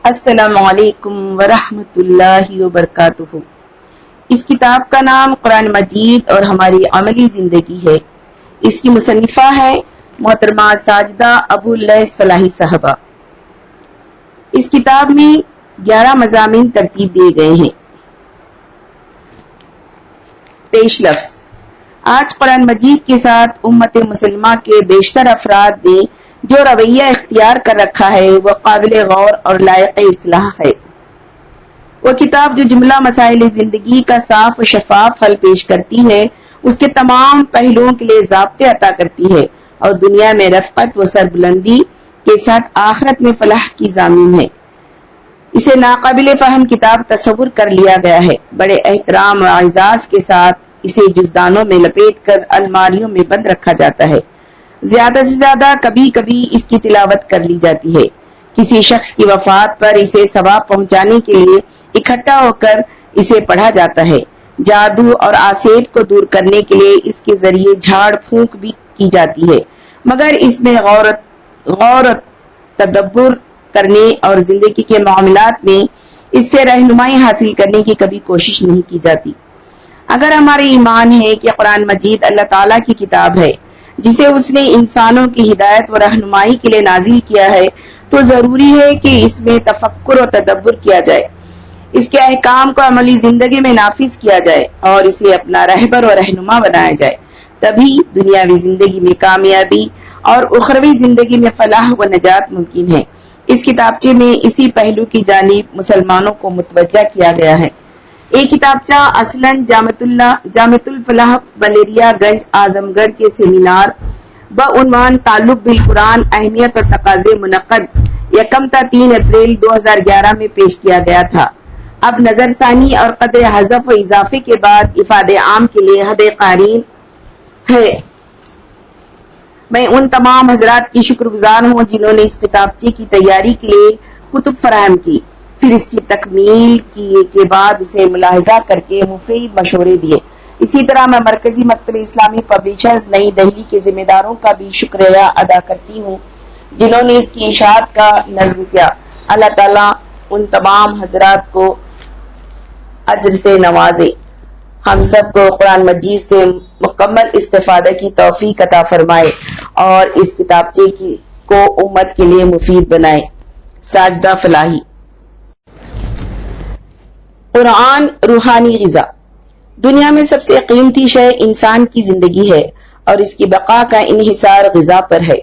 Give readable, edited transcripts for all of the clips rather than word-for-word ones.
السلام علیکم ورحمۃ اللہ وبرکاتہ۔ اس کتاب کا نام قرآن مجید اور ہماری عملی زندگی ہے۔ اس کی مصنفہ ہے محترمہ ساجدہ ابو اللیث فلاحی صاحبہ۔ اس کتاب میں 11 مضامین ترتیب دیے گئے ہیں۔ پیش لفظ: آج قرآن مجید کے ساتھ امت مسلمہ کے بیشتر افراد نے جو رویہ اختیار کر رکھا ہے وہ قابل غور اور لائق اصلاح ہے۔ وہ کتاب جو جملہ مسائل زندگی کا صاف و شفاف حل پیش کرتی ہے، اس کے تمام پہلوؤں کے لیے ضابطے عطا کرتی ہے اور دنیا میں رفعت و سربلندی کے ساتھ آخرت میں فلاح کی ضامن ہے۔ اسے ناقابل فہم کتاب تصور کر لیا گیا ہے۔ بڑے احترام و اعزاز کے ساتھ اسے جزدانوں میں لپیٹ کر الماریوں میں بند رکھا جاتا ہے۔ زیادہ سے زیادہ کبھی کبھی اس کی تلاوت کر لی جاتی ہے۔ کسی شخص کی وفات پر اسے ثواب پہنچانے کے لیے اکٹھا ہو کر اسے پڑھا جاتا ہے۔ جادو اور آسیب کو دور کرنے کے لیے اس کے ذریعے جھاڑ پھونک بھی کی جاتی ہے، مگر اس میں غور و تدبر کرنے اور زندگی کے معاملات میں اس سے رہنمائی حاصل کرنے کی کبھی کوشش نہیں کی جاتی۔ اگر ہمارے ایمان ہے کہ قرآن مجید اللہ تعالیٰ کی کتاب ہے جسے اس نے انسانوں کی ہدایت و رہنمائی کے لیے نازل کیا ہے، تو ضروری ہے کہ اس میں تفکر و تدبر کیا جائے، اس کے احکام کو عملی زندگی میں نافذ کیا جائے اور اسے اپنا رہبر و رہنما بنایا جائے۔ تبھی دنیاوی زندگی میں کامیابی اور اخروی زندگی میں فلاح و نجات ممکن ہے۔ اس کتابچے میں اسی پہلو کی جانب مسلمانوں کو متوجہ کیا گیا ہے۔ ایک کتابچہ اصلاً جامعۃ الفلاح ملیریا گنج اعظم گڑھ کے سیمینار بعنوان تعلق بالقرآن اہمیت اور تقاضے منعقد 1 اپریل 2011 میں پیش کیا گیا تھا۔ اب نظر ثانی اور قدر حذف و اضافے کے بعد افادہ عام کے لیے حد قارئین ہے۔ میں ان تمام حضرات کی شکر گزار ہوں جنہوں نے اس کتابچے کی تیاری کے لیے کتب فراہم کی، پھر اس کی تکمیل کے بعد اسے ملاحظہ کر کے مفید مشورے دیے۔ اسی طرح میں مرکزی مکتب اسلامی پبلیشرز نئی دہلی کے ذمہ داروں کا بھی شکریہ ادا کرتی ہوں جنہوں نے اس کی اشاعت کا نظم کیا۔ اللہ تعالیٰ ان تمام حضرات کو اجر سے نوازے، ہم سب کو قرآن مجید سے مکمل استفادہ کی توفیق عطا فرمائے اور اس کتابچے کو امت کے لیے مفید بنائے۔ ساجدہ فلاحی۔ قرآن روحانی غذا۔ دنیا میں سب سے قیمتی شے انسان کی زندگی ہے اور اس کی بقا کا انحصار غذا پر ہے۔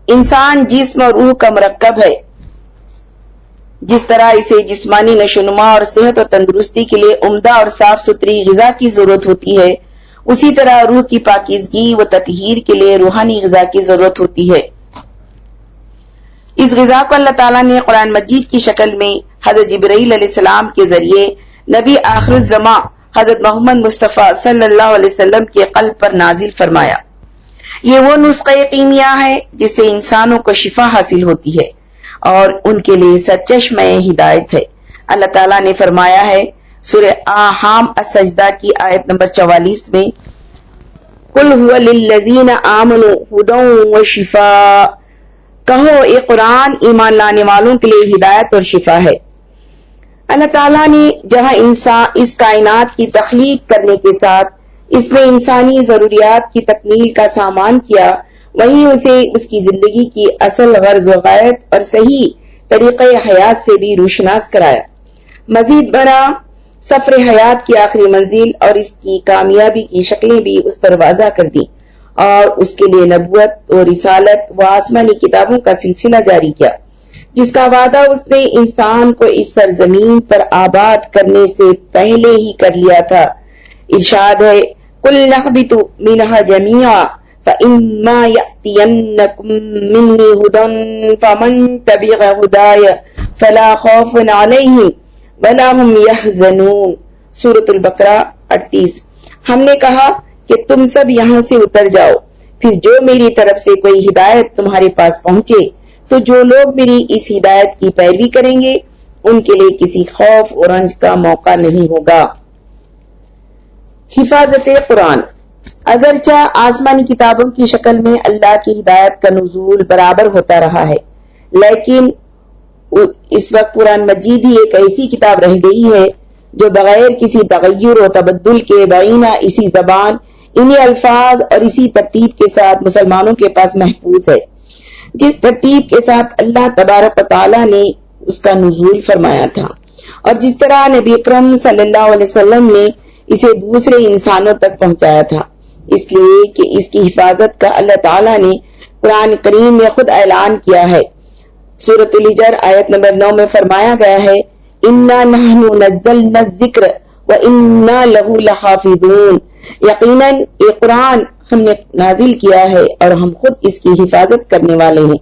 انسان جسم اور روح کا مرکب ہے۔ جس طرح اسے جسمانی نشوونما اور صحت و تندرستی کے لیے عمدہ اور صاف ستھری غذا کی ضرورت ہوتی ہے، اسی طرح روح کی پاکیزگی و تطہیر کے لیے روحانی غذا کی ضرورت ہوتی ہے۔ اس غذا کو اللہ تعالیٰ نے قرآن مجید کی شکل میں حضرت جبرائیل علیہ السلام کے ذریعے نبی آخر الزماں حضرت محمد مصطفیٰ صلی اللہ علیہ وسلم کے قلب پر نازل فرمایا۔ یہ وہ نسخہ کیمیا ہے جس سے انسانوں کو شفا حاصل ہوتی ہے اور ان کے لیے سرچشمہ ہدایت ہے۔ اللہ تعالیٰ نے فرمایا ہے سورہ حم السجدہ کی آیت نمبر 44 میں، قُلْ هُوَ لِلَّذِينَ آمَنُوا هُدًى وَشِفَاءٌ، کہو یہ قرآن ایمان لانے والوں کے لیے ہدایت اور شفا ہے۔ اللہ تعالیٰ نے جہاں اس کائنات کی تخلیق کرنے کے ساتھ اس میں انسانی ضروریات کی تکمیل کا سامان کیا، وہیں اسے اس کی زندگی کی اصل غرض و غایت اور صحیح طریقہ حیات سے بھی روشناس کرایا۔ مزید برآں سفر حیات کی آخری منزل اور اس کی کامیابی کی شکلیں بھی اس پر واضح کر دیں اور اس کے لیے نبوت و رسالت و آسمانی کتابوں کا سلسلہ جاری کیا، جس کا وعدہ اس نے انسان کو اس سرزمین پر آباد کرنے سے پہلے ہی کر لیا تھا۔ ارشاد ہے، قُلْ نَهْبِطُ مِنْهَا جَمِيعًا فَإِمَّا يَأْتِيَنَّكُم مِّنِّي هُدًى فَمَن تَبِعَ هُدَايَ فَلَا خَوْفٌ عَلَيْهِمْ وَلَا هُمْ يَحْزَنُونَ۔ سورۃ البقرہ 38۔ ہم نے کہا کہ تم سب یہاں سے اتر جاؤ، پھر جو میری طرف سے کوئی ہدایت تمہارے پاس پہنچے تو جو لوگ میری اس ہدایت کی پیروی کریں گے ان کے لیے کسی خوف اور رنج کا موقع نہیں ہوگا۔ حفاظت قرآن۔ اگرچہ آسمانی کتابوں کی شکل میں اللہ کی ہدایت کا نزول برابر ہوتا رہا ہے، لیکن اس وقت قرآن مجید ہی ایک ایسی کتاب رہ گئی ہے جو بغیر کسی تغیر و تبدل کے بعینہ اسی زبان، انہی الفاظ اور اسی ترتیب کے ساتھ مسلمانوں کے پاس محفوظ ہے، جس ترتیب کے ساتھ اللہ تبارک و تعالی نے اس کا نزول فرمایا تھا، اور جس طرح نبی اکرم صلی اللہ علیہ وسلم نے اسے دوسرے انسانوں تک پہنچایا تھا، اس لیے کہ اس کی حفاظت کا اللہ تعالی نے قرآن کریم میں خود اعلان کیا ہے۔ سورۃ الحجر آیت نمبر 9 میں فرمایا گیا ہے، اِنَّا نَحْنُ نَزَّلْنَا الذِّکْرَ وَإِنَّا لَهُ لَحَافِظُونَ، یقیناً یہ قرآن ہم نے نازل کیا ہے اور ہم خود اس کی حفاظت کرنے والے ہیں۔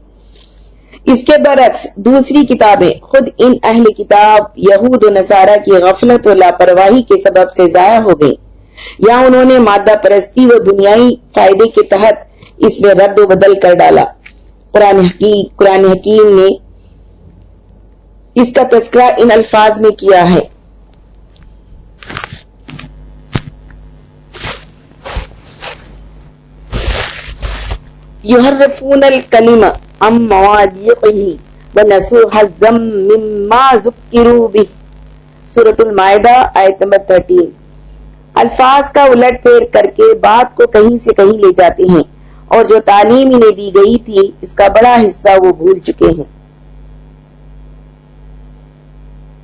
اس کے برعکس دوسری کتابیں خود ان اہل کتاب یہود و نصارہ کی غفلت و لاپرواہی کے سبب سے ضائع ہو گئیں، یا انہوں نے مادہ پرستی و دنیائی فائدے کے تحت اس میں رد و بدل کر ڈالا۔ قرآن حکیم نے اس کا تذکرہ ان الفاظ میں کیا ہے، یحرفون الکلم عن مواضعہ ونسوا حظا مما ذکروا بہ، سورۃ المائدہ آیت نمبر 13۔ الفاظ کا الٹ پھیر کر کے بات کو کہیں سے کہیں لے جاتے ہیں، اور جو تعلیم انہیں دی گئی تھی اس کا بڑا حصہ وہ بھول چکے ہیں۔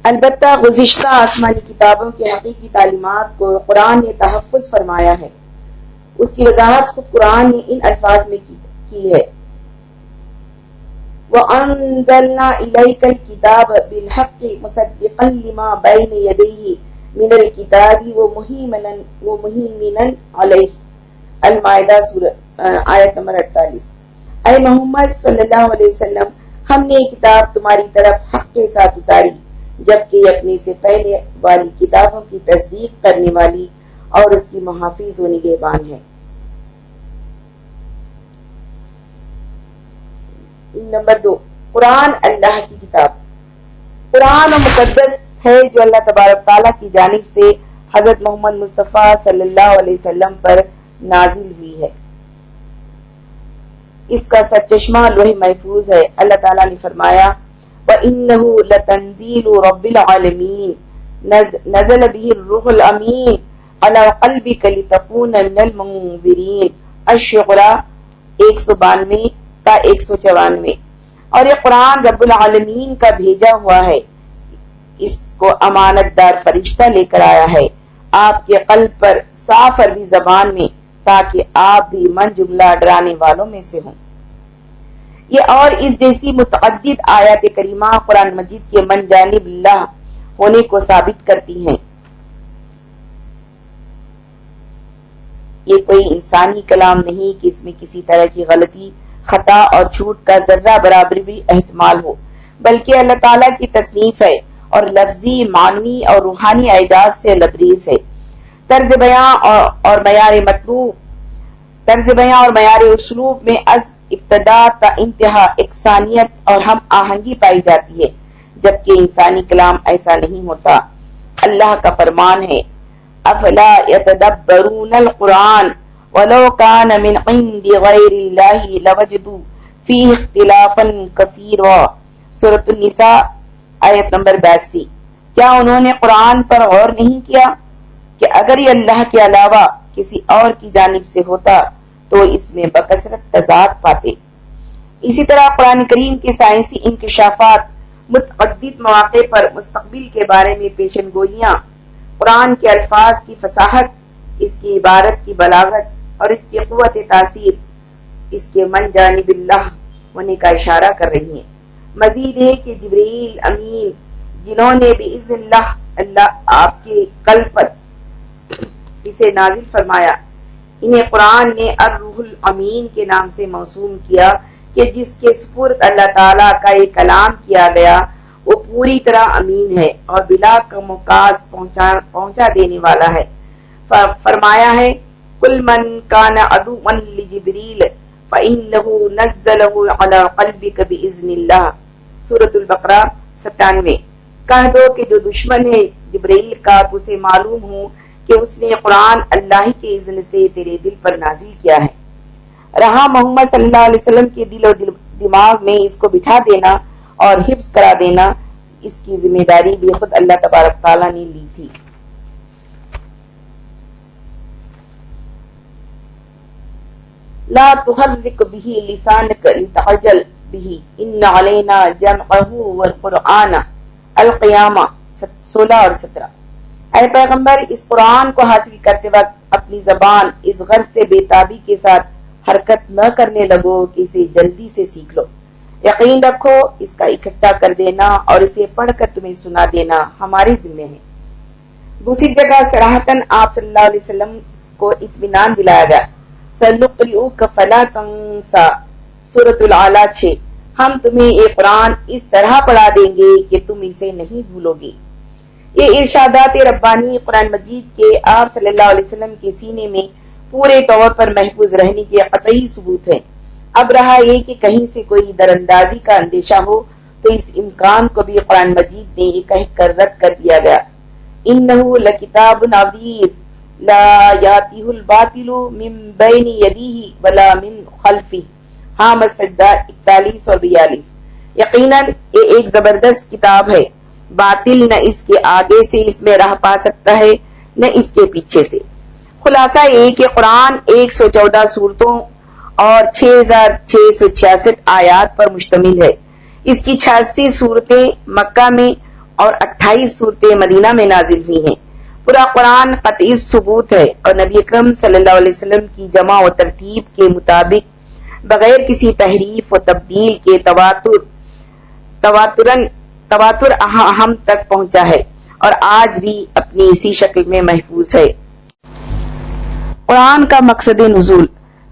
البتہ گزشتہ آسمانی کتابوں کی حقیقی تعلیمات کو قرآن نے تحفظ فرمایا ہے، اس کی وضاحت خود قرآن نے ان الفاظ میں کی ہے، وَأَنزَلْنَا إِلَيْكَ الْكِتَابَ بِالْحَقِّ مُصَدِّقًا لِمَا بَيْنَ يَدَيْهِ مِنَ الْكِتَابِ وَمُهَيْمِنًا عَلَيْهِ، المائدہ آیت نمبر 48۔ اے محمد صلی اللہ علیہ وسلم، ہم نے یہ کتاب تمہاری طرف حق کے ساتھ اتاری، جبکہ یہ اپنے سے پہلے والی کتابوں کی تصدیق کرنے والی اور اس کی محافظ و نگہبان ہے۔ نمبر 2، قرآن اللہ کی کتاب۔ قرآن و مقدس ہے جو اللہ تبارک تعالیٰ کی جانب سے حضرت محمد مصطفیٰ صلی اللہ علیہ وسلم پر نازل ہوئی ہے۔ اس کا سرچشمہ لوح محفوظ ہے۔ اللہ تعالیٰ نے فرمایا، وَإِنَّهُ لَتَنزِيلُ رَبِّ الْعَالَمِينَ نَزَلَ بِهِ الرُّوحُ الْأَمِينُ عَلَى قَلْبِكَ لِتَكُونَ مِنَ الْمُنذِرِينَ، الشعراء 192 تا 194۔ اور یہ قرآن رب العالمین کا بھیجا ہوا ہے، اس کو امانت دار فرشتہ لے کر آیا ہے آپ کے قلب پر صاف عربی زبان میں، تاکہ آپ بھی من جملہ ڈرانے والوں میں سے ہوں۔ یہ اور اس جیسی متعدد آیات کریمہ قرآن مجید کے من جانب اللہ ہونے کو ثابت کرتی ہیں۔ یہ کوئی انسانی کلام نہیں کہ اس میں کسی طرح کی غلطی، خطا اور جھوٹ کا ذرہ برابر بھی احتمال ہو، بلکہ اللہ تعالیٰ کی تصنیف ہے اور لفظی، معنوی اور روحانی اعجاز سے لبریز ہے۔ طرز بیاں اور معیار اسلوب میں از ابتدا تا انتہا یکسانیت اور ہم آہنگی پائی جاتی ہے، جبکہ انسانی کلام ایسا نہیں ہوتا۔ اللہ کا فرمان ہے، افلا یتدبرون القرآن ولو کان من عند غیر اللہ لوجدوا فیہ اختلافا کثیرا، سورۃ النساء آیت نمبر 82۔ کیا انہوں نے قرآن پر غور نہیں کیا کہ اگر یہ اللہ کے علاوہ کسی اور کی جانب سے ہوتا تو اس میں بکثرت تضاد پاتے۔ اسی طرح قرآن کریم کے سائنسی انکشافات، متعدد مواقع پر مستقبل کے بارے میں پیشن گوئیاں، قرآن کے الفاظ کی فصاحت، اس کی عبارت کی بلاغت اور اس کی قوت تاثیر اس کے من جانب اللہ ہونے کا اشارہ کر رہی ہیں۔ مزید ہے کہ جبرائیل امین جنہوں نے باذن اللہ آپ کے قلب پر اسے نازل فرمایا، انہیں قرآن نے الروح الامین کے نام سے موسوم کیا کہ جس کے سپرد اللہ تعالیٰ کا یہ کلام کیا گیا وہ پوری طرح امین ہے اور بلا کم و کاست پہنچا دینے والا ہے۔ فرمایا ہے، کل من کان عدوا لجبریل فإنه نزله على قلبك بإذن اللہ، سورۃ البقرہ 97۔ کہہ دو کہ جو دشمن ہے جبرائیل کا تو اسے معلوم ہو کہ اس نے قرآن اللہ کے اذن سے تیرے دل پر نازل کیا ہے۔ رہا محمد صلی اللہ علیہ وسلم کے دل و دماغ میں اس کو بٹھا دینا اور حفظ کرا دینا، اس کی ذمہ داری بھی خود اللہ تبارک تعالیٰ نے لی تھی۔ لا تحرک به لسانک لتعجل به ان علینا جمعہ والقرآن القیامہ 16 اور 17۔ اے پیغمبر، اس قرآن کو حاصل کرتے وقت اپنی زبان اس غرض سے بے تابی کے ساتھ حرکت نہ کرنے لگو کہ اسے جلدی سے سیکھ لو۔ یقین رکھو اس کا اکٹھا کر دینا اور اسے پڑھ کر تمہیں سنا دینا ہمارے ذمہ ہے۔ دوسری جگہ صراحتاً آپ صلی اللہ علیہ وسلم کو اطمینان دلایا گیا۔ سَنُقْرِئُكَ فَلَا تَنْسَى سورۃ العلیٰ 6۔ ہم تمہیں یہ قرآن اس طرح پڑھا دیں گے کہ تم اسے نہیں بھولو گے۔ یہ ارشادات ربانی قرآن مجید کے آپ صلی اللہ علیہ وسلم کے سینے میں پورے طور پر محفوظ رہنے کے قطعی ثبوت ہیں۔ اب رہا یہ کہ کہیں سے کوئی دراندازی کا اندیشہ ہو تو اس امکان کو بھی قرآن مجید نے یہ کہہ کر رد کر دیا گیا، إِنَّهُ لَكِتَابٌ عَزِيزٌ لا يأتيه الباطل من بين يديه ولا من خلفه۔ ہاں سجدہ 41 اور 42۔ یقیناً یہ ایک زبردست کتاب ہے، باطل نہ اس کے آگے سے اس میں راہ پا سکتا ہے نہ اس کے پیچھے سے۔ خلاصہ یہ کہ قرآن 114 صورتوں اور 6666 آیات پر مشتمل ہے۔ اس کی 86 صورتیں مکہ میں اور 28 صورتیں مدینہ میں نازل ہوئی ہیں۔ پورا قرآن قطعی ثبوت ہے اور نبی اکرم صلی اللہ علیہ وسلم کی جمع و ترتیب کے مطابق بغیر کسی تحریف و تبدیل کے تواتر ہم تک پہنچا ہے اور آج بھی اپنی اسی شکل میں محفوظ ہے۔ قرآن کا مقصد نزول۔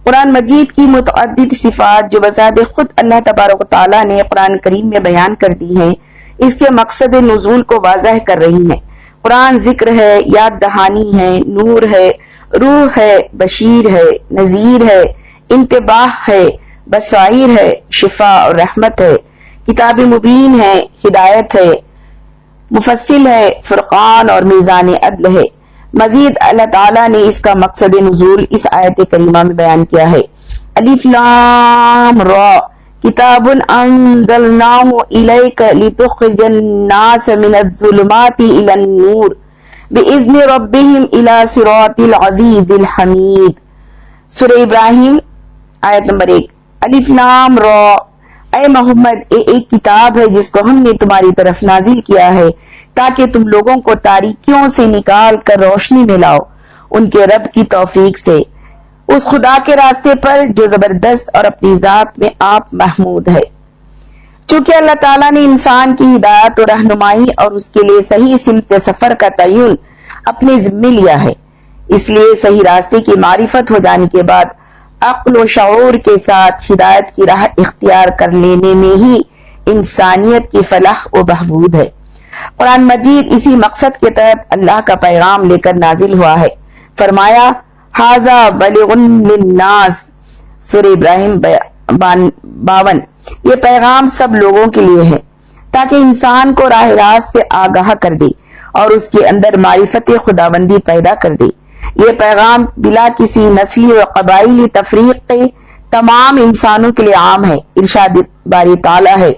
قرآن مجید کی متعدد صفات جو بذات خود اللہ تبارک و تعالیٰ نے قرآن کریم میں بیان کر دی ہیں، اس کے مقصد نزول کو واضح کر رہی ہیں۔ قرآن ذکر ہے، یاد دہانی ہے، نور ہے، روح ہے، بشیر ہے، نذیر ہے، انتباہ ہے، بصائر ہے، شفا اور رحمت ہے، کتاب مبین ہے، ہدایت ہے، مفصل ہے، فرقان اور میزان عدل ہے۔ مزید اللہ تعالیٰ نے اس کا مقصد نزول اس آیت کریمہ میں بیان کیا ہے۔ الف لام را کتاب انزلناہ الیک لتخرج الناس من الظلمات الی النور باذن ربہم الی صراط العزیز الحمید۔ سورہ ابراہیم آیت نمبر 1۔ الف لام را، اے محمد یہ ایک کتاب ہے جس کو ہم نے تمہاری طرف نازل کیا ہے تاکہ تم لوگوں کو تاریکیوں سے نکال کر روشنی میں لاؤ ان کے رب کی توفیق سے، اس خدا کے راستے پر جو زبردست اور اپنی ذات میں آپ محمود ہے۔ چونکہ اللہ تعالیٰ نے انسان کی ہدایت و رہنمائی اور اس کے لیے صحیح سمت سفر کا تعین اپنے ذمہ لیا ہے، اس لیے صحیح راستے کی معرفت ہو جانے کے بعد عقل و شعور کے ساتھ ہدایت کی راہ اختیار کر لینے میں ہی انسانیت کی فلاح و بہبود ہے۔ قرآن مجید اسی مقصد کے تحت اللہ کا پیغام لے کر نازل ہوا ہے۔ فرمایا ھذا بلیغ للناس، سورہ ابراہیم 52۔ یہ پیغام سب لوگوں کے لیے ہے تاکہ انسان کو راہ راست سے آگاہ کر دے اور اس کے اندر معرفت خداوندی پیدا کر دے۔ یہ پیغام بلا کسی نسلی و قبائلی تفریق کے تمام انسانوں کے لیے عام ہے۔ ارشاد باری تعالیٰ ہے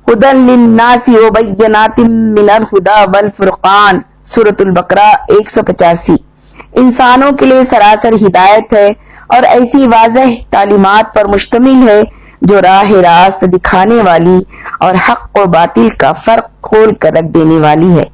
ھدی للناس وبینات من الھدی والفرقان، سورۃ البقرہ 185۔ انسانوں کے لیے سراسر ہدایت ہے اور ایسی واضح تعلیمات پر مشتمل ہے جو راہ راست دکھانے والی اور حق و باطل کا فرق کھول کر رکھ دینے والی ہے۔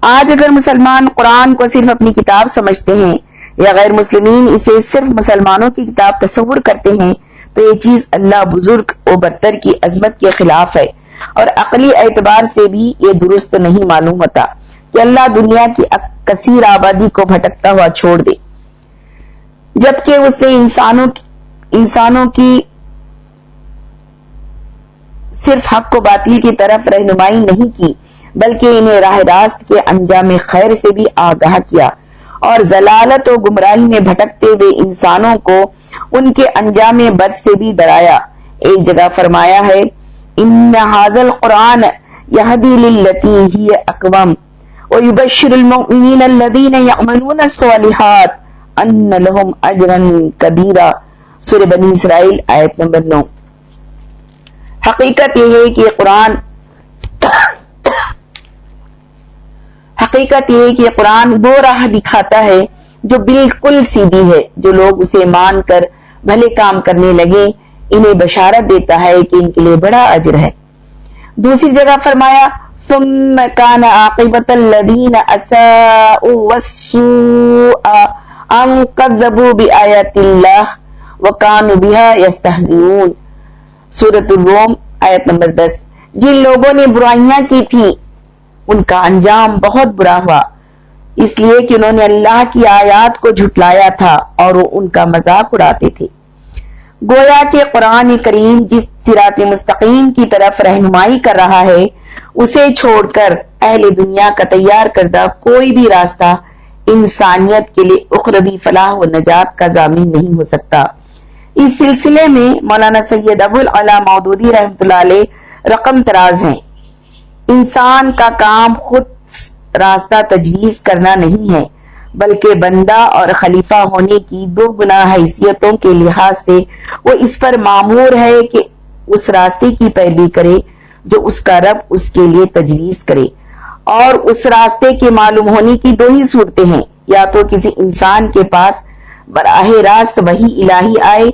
آج اگر مسلمان قرآن کو صرف اپنی کتاب سمجھتے ہیں یا غیر مسلمین اسے صرف مسلمانوں کی کتاب تصور کرتے ہیں تو یہ چیز اللہ بزرگ و برتر کی عظمت کے خلاف ہے، اور عقلی اعتبار سے بھی یہ درست نہیں معلوم ہوتا کہ اللہ دنیا کی کثیر آبادی کو بھٹکتا ہوا چھوڑ دے، جبکہ اس نے انسانوں کی صرف حق و باطل کی طرف رہنمائی نہیں کی بلکہ انہیں راہ راست کے انجام خیر سے بھی آگاہ کیا اور ضلالت و گمراہی میں بھٹکتے ہوئے انسانوں کو ان کے انجام بد سے بھی ڈرایا۔ ایک جگہ فرمایا ہے ان ھذا القرآن یہدی للتی ہی اقوم ویبشر المؤمنین الذین یعملون الصالحات ان لهم اجرا کبیرا، سورہ بنی اسرائیل آیت نمبر 9۔ حقیقت یہ ہے کہ قرآن وہ راہ دکھاتا ہے جو بالکل سیدھی ہے. جو لوگ اسے مان کر بھلے کام کرنے لگے انہیں بشارت دیتا ہے کہ ان کے لیے بڑا اجر ہے. دوسری جگہ فرمایا ثم كان عاقبة الذين اساءوا والسوء ان كذبوا بآيات الله وكانوا بها يستهزئون. سورۃ الروم آیت نمبر 10. جن لوگوں نے برائیاں کی تھی ان کا انجام بہت برا ہوا اس لیے کہ انہوں نے اللہ کی آیات کو جھٹلایا تھا اور وہ ان کا مذاق اڑاتے تھے. گویا کہ قرآن کریم جس صراط مستقیم کی طرف رہنمائی کر رہا ہے اسے چھوڑ کر اہل دنیا کا تیار کردہ کوئی بھی راستہ انسانیت کے لیے اخروی فلاح و نجات کا ضامن نہیں ہو سکتا. اس سلسلے میں مولانا سید ابو العلا مودودی رحمۃ اللہ علیہ رقم تراز ہیں. انسان کا کام خود راستہ تجویز کرنا نہیں ہے بلکہ بندہ اور خلیفہ ہونے کی دو گنا حیثیتوں کے لحاظ سے وہ اس پر مامور ہے کہ اس راستے کی پیروی کرے جو اس کا رب اس کے لیے تجویز کرے. اور اس راستے کے معلوم ہونے کی دو ہی صورتیں ہیں, یا تو کسی انسان کے پاس براہ راست وحی الہی آئے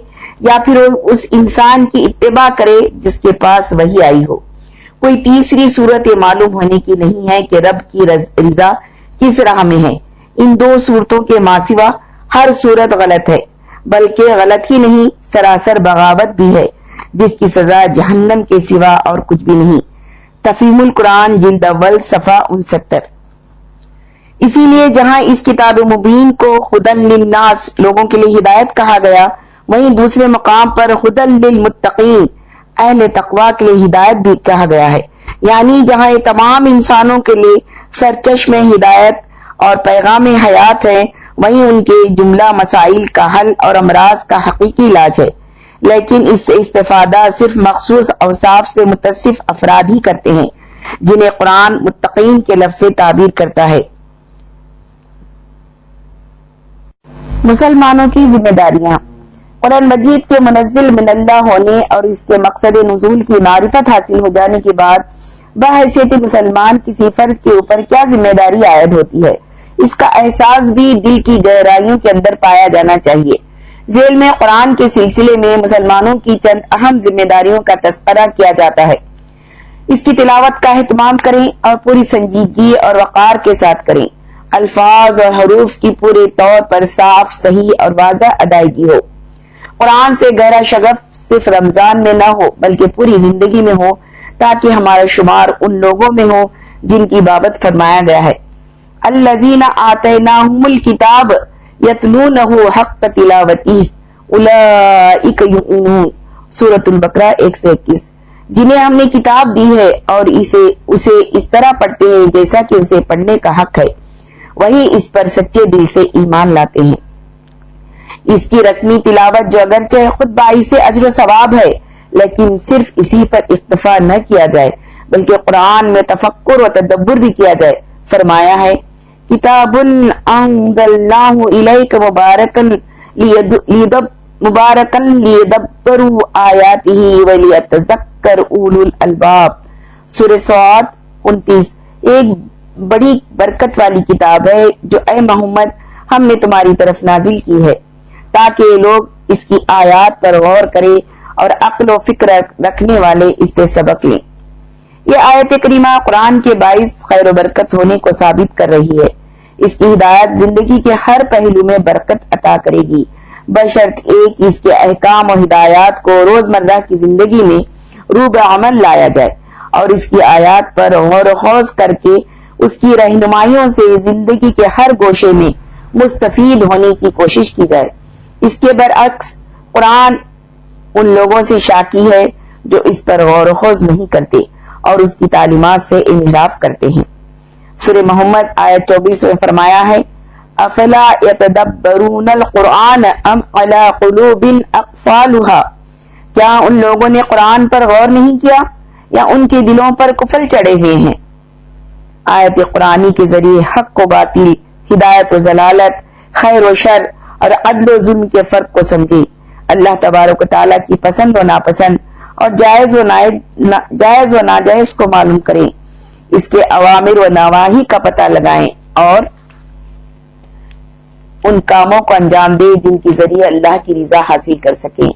یا پھر وہ اس انسان کی اتباع کرے جس کے پاس وحی آئی ہو. کوئی تیسری صورت یہ معلوم ہونے کی نہیں ہے کہ رب کی رضا کس راہ میں ہے. ان دو صورتوں کے ماسوا ہر صورت غلط ہے, بلکہ غلط ہی نہیں سراسر بغاوت بھی ہے جس کی سزا جہنم کے سوا اور کچھ بھی نہیں. تفہیم القرآن جلد اول صفحہ 69. اسی لیے جہاں اس کتاب مبین کو ہدی للناس لوگوں کے لیے ہدایت کہا گیا وہیں دوسرے مقام پر ہدی للمتقین اہل تقوی کے لیے ہدایت بھی کہا گیا ہے. یعنی جہاں یہ تمام انسانوں کے لیے سرچشمہ ہدایت اور پیغام حیات ہے وہیں ان کے جملہ مسائل کا حل اور امراض کا حقیقی علاج ہے. لیکن اس سے استفادہ صرف مخصوص اوصاف سے متصف افراد ہی کرتے ہیں جنہیں قرآن متقین کے لفظ سے تعبیر کرتا ہے. مسلمانوں کی ذمہ داریاں. قرآن مجید کے منزل من اللہ ہونے اور اس کے مقصد نزول کی معرفت حاصل ہو جانے کے بعد بحیثیت مسلمان کسی فرد کے اوپر کیا ذمہ داری عائد ہوتی ہے اس کا احساس بھی دل کی گہرائیوں کے اندر پایا جانا چاہیے. ذیل میں قرآن کے سلسلے میں مسلمانوں کی چند اہم ذمہ داریوں کا تذکرہ کیا جاتا ہے. اس کی تلاوت کا اہتمام کریں اور پوری سنجیدگی اور وقار کے ساتھ کریں. الفاظ اور حروف کی پورے طور پر صاف صحیح اور واضح ادائیگی ہو. قرآن سے گہرا شغف صرف رمضان میں نہ ہو بلکہ پوری زندگی میں ہو تاکہ ہمارا شمار ان لوگوں میں ہو جن کی بابت فرمایا گیا ہے الذین آتیناہم الکتاب یتلونہ حق تلاوتہ اولئک یؤمنون. سورۃ البقرہ 121. جنہیں ہم نے کتاب دی ہے اور اسے اس طرح پڑھتے ہیں جیسا کہ اسے پڑھنے کا حق ہے وہی اس پر سچے دل سے ایمان لاتے ہیں. اس کی رسمی تلاوت جو اگرچہ خود باعث اجر و ثواب ہے لیکن صرف اسی پر اکتفا نہ کیا جائے بلکہ قرآن میں تفکر و تدبر بھی کیا جائے. فرمایا ہے کتاب انزلناہ الیک مبارکا لیدبروا آیاتہ ولیتذکر اولو الالباب. سورہ صاد 29. ایک بڑی برکت والی کتاب ہے جو اے محمد ہم نے تمہاری طرف نازل کی ہے تاکہ لوگ اس کی آیات پر غور کریں اور عقل و فکر رکھنے والے اس سے سبق لیں. یہ آیت کریمہ قرآن کے باعث خیر و برکت ہونے کو ثابت کر رہی ہے. اس کی ہدایت زندگی کے ہر پہلو میں برکت عطا کرے گی بشرط ایک اس کے احکام و ہدایات کو روزمرہ کی زندگی میں روب عمل لایا جائے اور اس کی آیات پر غور و خوض کر کے اس کی رہنمائیوں سے زندگی کے ہر گوشے میں مستفید ہونے کی کوشش کی جائے. اس کے برعکس قرآن ان لوگوں سے شاکی ہے جو اس پر غور و خوض نہیں کرتے اور اس کی تعلیمات سے انحراف کرتے ہیں. سورہ محمد آیت 24 میں فرمایا ہے افلا یتدبرون القرآن ام علی قلوب اقفالها. کیا ان لوگوں نے قرآن پر غور نہیں کیا یا ان کے دلوں پر کفل چڑھے ہوئے ہیں. آیت قرآنی کے ذریعے حق و باطل ہدایت و ضلالت خیر و شر اور عدل و ظلم کے فرق کو سمجھے. اللہ تبارک و تعالیٰ کی پسند و ناپسند اور جائز و ناجائز کو معلوم کریں، اس کے اوامر و نواہی کا پتہ لگائیں اور ان کاموں کو انجام دیں جن کے ذریعے اللہ کی رضا حاصل کر سکیں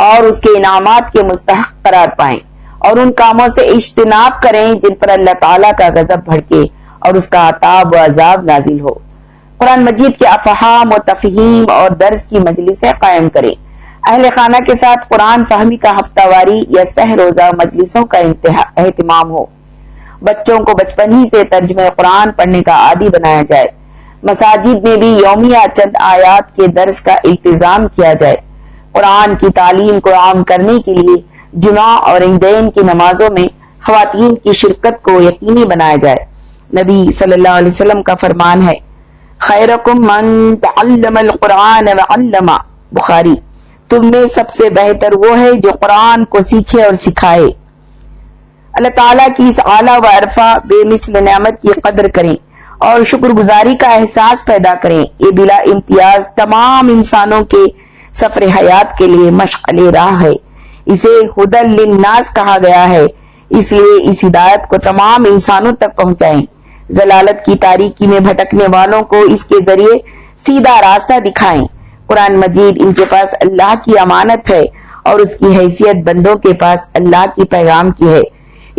اور اس کے انعامات کے مستحق قرار پائیں، اور ان کاموں سے اجتناب کریں جن پر اللہ تعالیٰ کا غضب بھڑکے اور اس کا عذاب و عذاب نازل ہو۔ قرآن مجید کے افہام و تفہیم اور درس کی مجلسیں قائم کریں۔ اہل خانہ کے ساتھ قرآن فہمی کا ہفتہ واری یا سہ روزہ مجلسوں کا اہتمام ہو۔ بچوں کو بچپن ہی سے ترجمہ قرآن پڑھنے کا عادی بنایا جائے۔ مساجد میں بھی یومیہ چند آیات کے درس کا التزام کیا جائے۔ قرآن کی تعلیم کو عام کرنے کے لیے جمعہ اور عیدین کی نمازوں میں خواتین کی شرکت کو یقینی بنایا جائے۔ نبی صلی اللہ علیہ وسلم کا فرمان ہے، خیرکم من تعلم القرآن وعلمہ، بخاری، تم میں سب سے بہتر وہ ہے جو قرآن کو سیکھے اور سکھائے۔ اللہ تعالیٰ کی اس اعلیٰ و عرفہ بے مثل نعمت کی قدر کریں اور شکر گزاری کا احساس پیدا کریں۔ یہ بلا امتیاز تمام انسانوں کے سفر حیات کے لیے مشعل راہ ہے۔ اسے ہدی للناس کہا گیا ہے، اس لیے اس ہدایت کو تمام انسانوں تک پہنچائیں۔ ضلالت کی تاریکی میں بھٹکنے والوں کو اس کے ذریعے سیدھا راستہ دکھائیں۔ قرآن مجید ان کے پاس اللہ کی امانت ہے اور اس کی حیثیت بندوں کے پاس اللہ کی پیغام کی ہے۔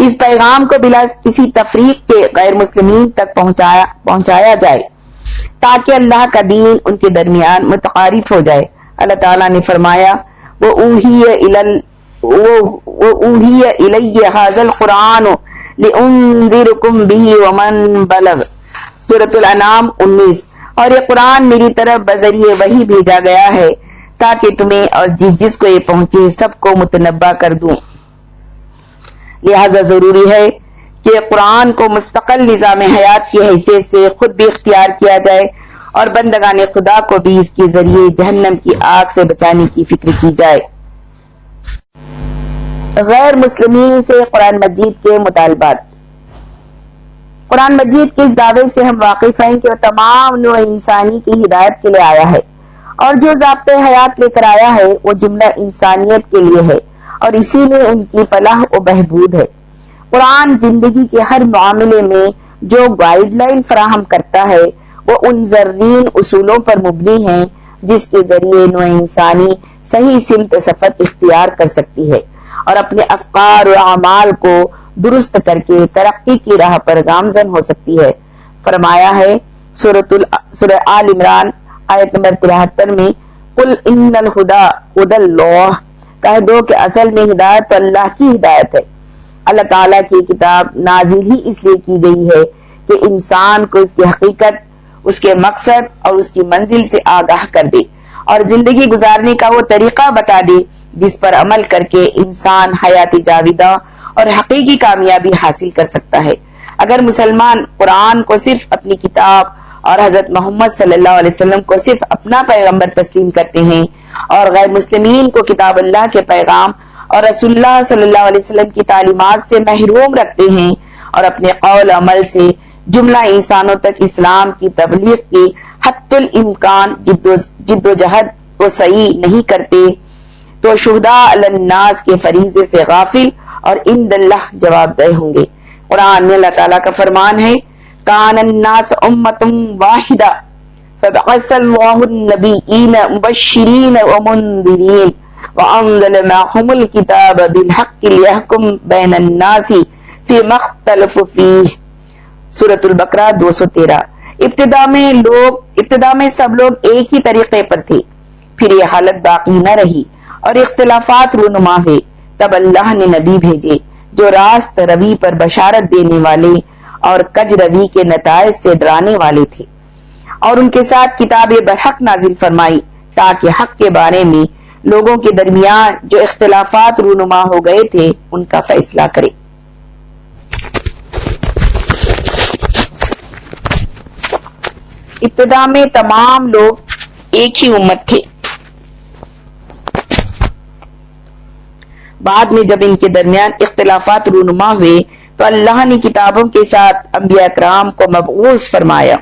اس پیغام کو بلا کسی تفریق کے غیر مسلمین تک پہنچایا جائے تاکہ اللہ کا دین ان کے درمیان متعارف ہو جائے۔ اللہ تعالیٰ نے فرمایا، وَأُوحِيَ إِلَيَّ هَذَا الْقُرْآنُ لِأُنذِرَكُم بِهِ وَمَن بَلَغَ، سورۃ الانعام 19۔ اور یہ قرآن میری طرف بذریعہ وحی بھیجا گیا ہے تاکہ تمہیں اور جس کو یہ پہنچے سب کو متنبہ کر دوں۔ لہذا ضروری ہے کہ قرآن کو مستقل نظام حیات کی حیثیت سے خود بھی اختیار کیا جائے اور بندگان خدا کو بھی اس کے ذریعے جہنم کی آگ سے بچانے کی فکر کی جائے۔ غیر مسلمین سے قرآن مجید کے مطالبات۔ قرآن مجید کے اس دعوے سے ہم واقف ہیں کہ وہ تمام نوع انسانی کی ہدایت کے لیے آیا ہے، اور جو ضابطۂ حیات لے کر آیا ہے وہ جملہ انسانیت کے لیے ہے اور اسی میں ان کی فلاح و بہبود ہے۔ قرآن زندگی کے ہر معاملے میں جو گائیڈ لائن فراہم کرتا ہے وہ ان زرین اصولوں پر مبنی ہے جس کے ذریعے نوع انسانی صحیح سمت سفر اختیار کر سکتی ہے اور اپنے افکار و اعمال کو درست کر کے ترقی کی راہ پر گامزن ہو سکتی ہے۔ فرمایا ہے سورہ آل عمران آیت نمبر 73 میں، قل ان الہدی ہدی اللہ، کہہ دو کہ اصل میں ہدایت تو اللہ کی ہدایت ہے۔ اللہ تعالیٰ کی کتاب نازل ہی اس لیے کی گئی ہے کہ انسان کو اس کی حقیقت، اس کے مقصد اور اس کی منزل سے آگاہ کر دے اور زندگی گزارنے کا وہ طریقہ بتا دے جس پر عمل کر کے انسان حیات جاویدہ اور حقیقی کامیابی حاصل کر سکتا ہے۔ اگر مسلمان قرآن کو صرف اپنی کتاب اور حضرت محمد صلی اللہ علیہ وسلم کو صرف اپنا پیغمبر تسلیم کرتے ہیں اور غیر مسلمین کو کتاب اللہ کے پیغام اور رسول اللہ صلی اللہ علیہ وسلم کی تعلیمات سے محروم رکھتے ہیں اور اپنے قول عمل سے جملہ انسانوں تک اسلام کی تبلیغ کی حتی الامکان جد و جہد کو صحیح نہیں کرتے تو شہداء علی الناس کے فریضے سے غافل اور عند اللہ جواب دہ ہوں گے۔ قرآن میں اللہ تعالیٰ کا فرمان ہے، کان الناس امۃ واحدہ فبعث اللہ النبیین مبشرین ومنذرین وانزل معهم الکتاب بالحق لیحکم بین الناس فیما اختلفوا فیہ، سورۃ البقرہ 213۔ ابتدا میں سب لوگ ایک ہی طریقے پر تھے، پھر یہ حالت باقی نہ رہی اور اختلافات رونما ہوئے، تب اللہ نے نبی بھیجے جو راست روی پر بشارت دینے والے اور کج روی کے نتائج سے ڈرانے والے تھے، اور ان کے ساتھ کتاب برحق نازل فرمائی تاکہ حق کے بارے میں لوگوں کے درمیان جو اختلافات رونما ہو گئے تھے ان کا فیصلہ کرے۔ ابتدا میں تمام لوگ ایک ہی امت تھے، بعد میں جب ان کے درمیان اختلافات رونما ہوئے تو اللہ نے کتابوں کے ساتھ انبیاء کرام کو مبعوث فرمایا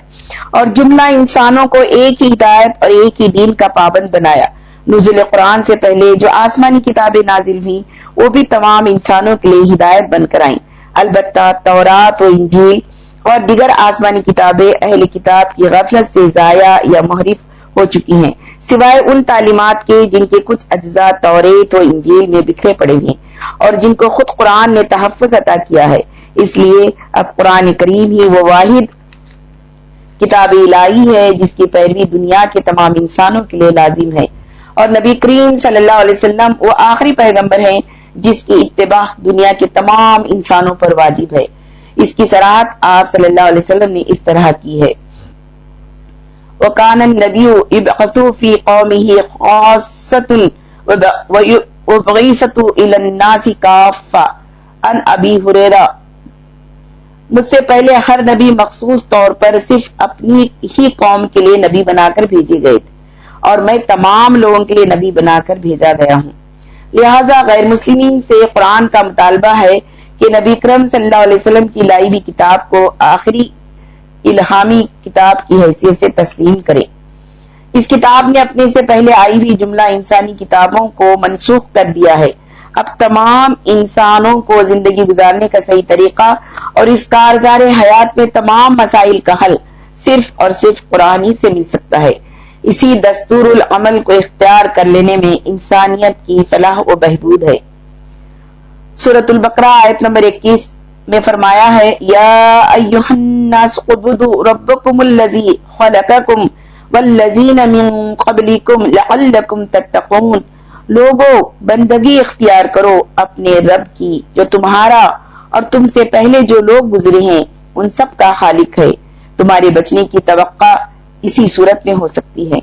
اور جملہ انسانوں کو ایک ہی ہدایت اور ایک ہی دین کا پابند بنایا۔ نزول قرآن سے پہلے جو آسمانی کتابیں نازل ہوئیں وہ بھی تمام انسانوں کے لیے ہدایت بن کر آئیں۔ البتہ تورات و انجیل اور دیگر آسمانی کتابیں اہل کتاب کی غفلت سے ضائع یا محرف ہو چکی ہیں، سوائے ان تعلیمات کے جن کے کچھ اجزاء تورات و انجیل میں بکھرے پڑے ہیں اور جن کو خود قرآن نے تحفظ عطا کیا ہے۔ اس لیے اب قرآن کریم ہی وہ واحد کتاب الہی ہے جس کی پیروی دنیا کے تمام انسانوں کے لیے لازم ہے، اور نبی کریم صلی اللہ علیہ وسلم وہ آخری پیغمبر ہیں جس کی اتباع دنیا کے تمام انسانوں پر واجب ہے۔ اس کی صراحت آپ صلی اللہ علیہ وسلم نے اس طرح کی ہے: وَكَانَ النَّبِيُّ يُبْعَثُ فِي قَوْمِهِ خَاصَّةً وَبُعِثْتُ إِلَى النَّاسِ كَافَّةً عن ابی ہریرہ، مجھ سے پہلے ہر نبی مخصوص طور پر صرف اپنی ہی قوم کے لیے نبی بنا کر بھیجے گئے تھے، اور میں تمام لوگوں کے لیے نبی بنا کر بھیجا گیا ہوں۔ لہٰذا غیر مسلمین سے قرآن کا مطالبہ ہے کہ نبی کرم صلی اللہ علیہ وسلم کی لائی ہوئی کتاب کو آخری الہامی کتاب کی حیثیت سے تسلیم کرے۔ اس کتاب نے اپنے سے پہلے آئی ہوئی جملہ انسانی کتابوں کو منسوخ کر دیا ہے۔ اب تمام انسانوں کو زندگی گزارنے کا صحیح طریقہ اور اس کارزار حیات میں تمام مسائل کا حل صرف اور صرف قرآن ہی سے مل سکتا ہے۔ اسی دستور العمل کو اختیار کر لینے میں انسانیت کی فلاح و بہبود ہے۔ سورۃ البقرہ آیت نمبر 21 میں فرمایا ہے: یا ایھا الناس اعبدوا ربکم الذی خلقکم والذین من قبلکم لعلکم تتقون، لوگو بندگی اختیار کرو اپنے رب کی جو تمہارا اور تم سے پہلے جو لوگ گزرے ہیں ان سب کا خالق ہے، تمہارے بچنے کی توقع اسی صورت میں ہو سکتی ہے،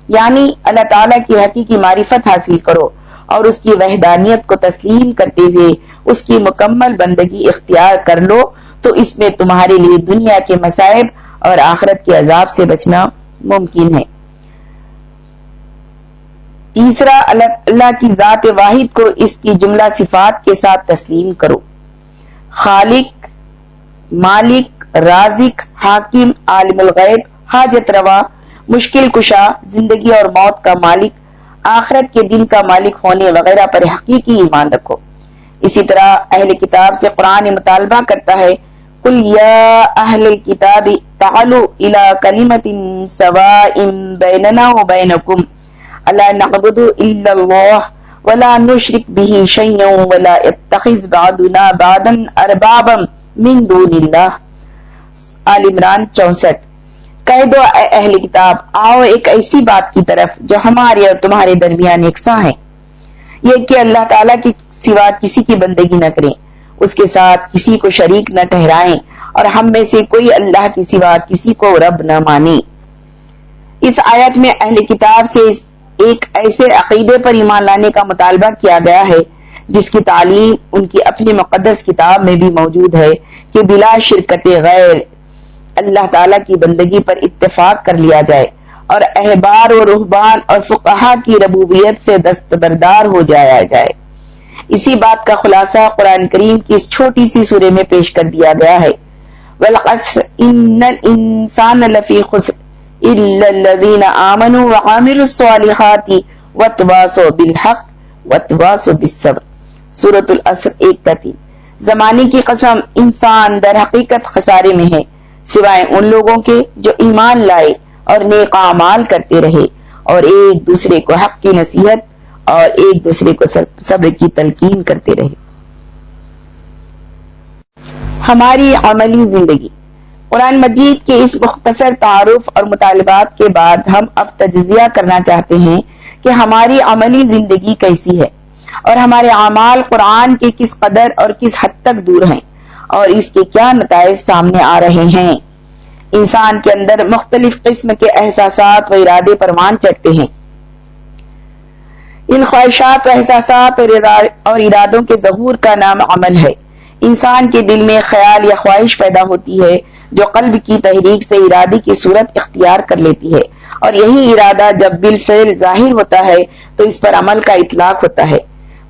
یعنی اللہ تعالیٰ کی حقیقی معرفت حاصل کرو اور اس کی وحدانیت کو تسلیم کرتے ہوئے اس کی مکمل بندگی اختیار کر لو، تو اس میں تمہارے لیے دنیا کے مصائب اور آخرت کے عذاب سے بچنا ممکن ہے۔ تیسرا، اللہ کی ذات واحد کو اس کی جملہ صفات کے ساتھ تسلیم کرو: خالق، مالک، رازق، حاکم، عالم الغیب، حاجت روا، مشکل کشا، زندگی اور موت کا مالک، آخرت کے دن کا مالک ہونے وغیرہ پر حقیقی ایمان رکھو۔ اسی طرح اہل کتاب سے قرآن مطالبہ کرتا ہے: قل یا اہل الکتاب تعالوا الی کلمۃ سواء بیننا وبینکم الا نعبد الا اللہ ولا نشرک بہ شیئا ولا یتخذ بعضنا بعضا اربابا من دون اللہ۔ آل عمران 64۔ کہہ دو اے اہل کتاب، آؤ ایک ایسی بات کی طرف جو ہمارے اور تمہارے درمیان یکساں ہے، یہ کہ اللہ تعالیٰ کے سوا کسی کی بندگی نہ کریں، اس کے ساتھ کسی کو شریک نہ ٹھہرائیں، اور ہم میں سے کوئی اللہ کے سوا کسی کو رب نہ مانے۔ اس آیت میں اہل کتاب سے ایک ایسے عقیدے پر ایمان لانے کا مطالبہ کیا گیا ہے جس کی تعلیم ان کی اپنی مقدس کتاب میں بھی موجود ہے کہ بلا شرکت غیر اللہ تعالیٰ کی بندگی پر اتفاق کر لیا جائے اور احبار و رہبان اور فقہا کی ربوبیت سے دستبردار ہو جایا جائے۔ اسی بات کا خلاصہ قرآن کریم کی اس چھوٹی سی سورے میں پیش کر دیا گیا ہے: والعصر ان الانسان لفی خسر الا الذین آمنوا وعملوا الصالحات وتواصوا بالحق وتواصوا بالصبر۔ سورۃ العصر 1-3۔ زمانے کی قسم، انسان در حقیقت خسارے میں ہے سوائے ان لوگوں کے جو ایمان لائے اور نیک اعمال کرتے رہے اور ایک دوسرے کو حق کی نصیحت اور ایک دوسرے کو صبر کی تلقین کرتے رہے۔ ہماری عملی زندگی۔ قرآن مجید کے اس مختصر تعارف اور مطالبات کے بعد ہم اب تجزیہ کرنا چاہتے ہیں کہ ہماری عملی زندگی کیسی ہے اور ہمارے اعمال قرآن کے کس قدر اور کس حد تک دور ہیں اور اس کے کیا نتائج سامنے آ رہے ہیں۔ انسان کے اندر مختلف قسم کے احساسات و ارادے پروان چڑھتے ہیں۔ ان خواہشات و احساسات اور ارادوں کے ظہور کا نام عمل ہے۔ انسان کے دل میں خیال یا خواہش پیدا ہوتی ہے جو قلب کی تحریک سے ارادے کی صورت اختیار کر لیتی ہے، اور یہی ارادہ جب بالفعل ظاہر ہوتا ہے تو اس پر عمل کا اطلاق ہوتا ہے۔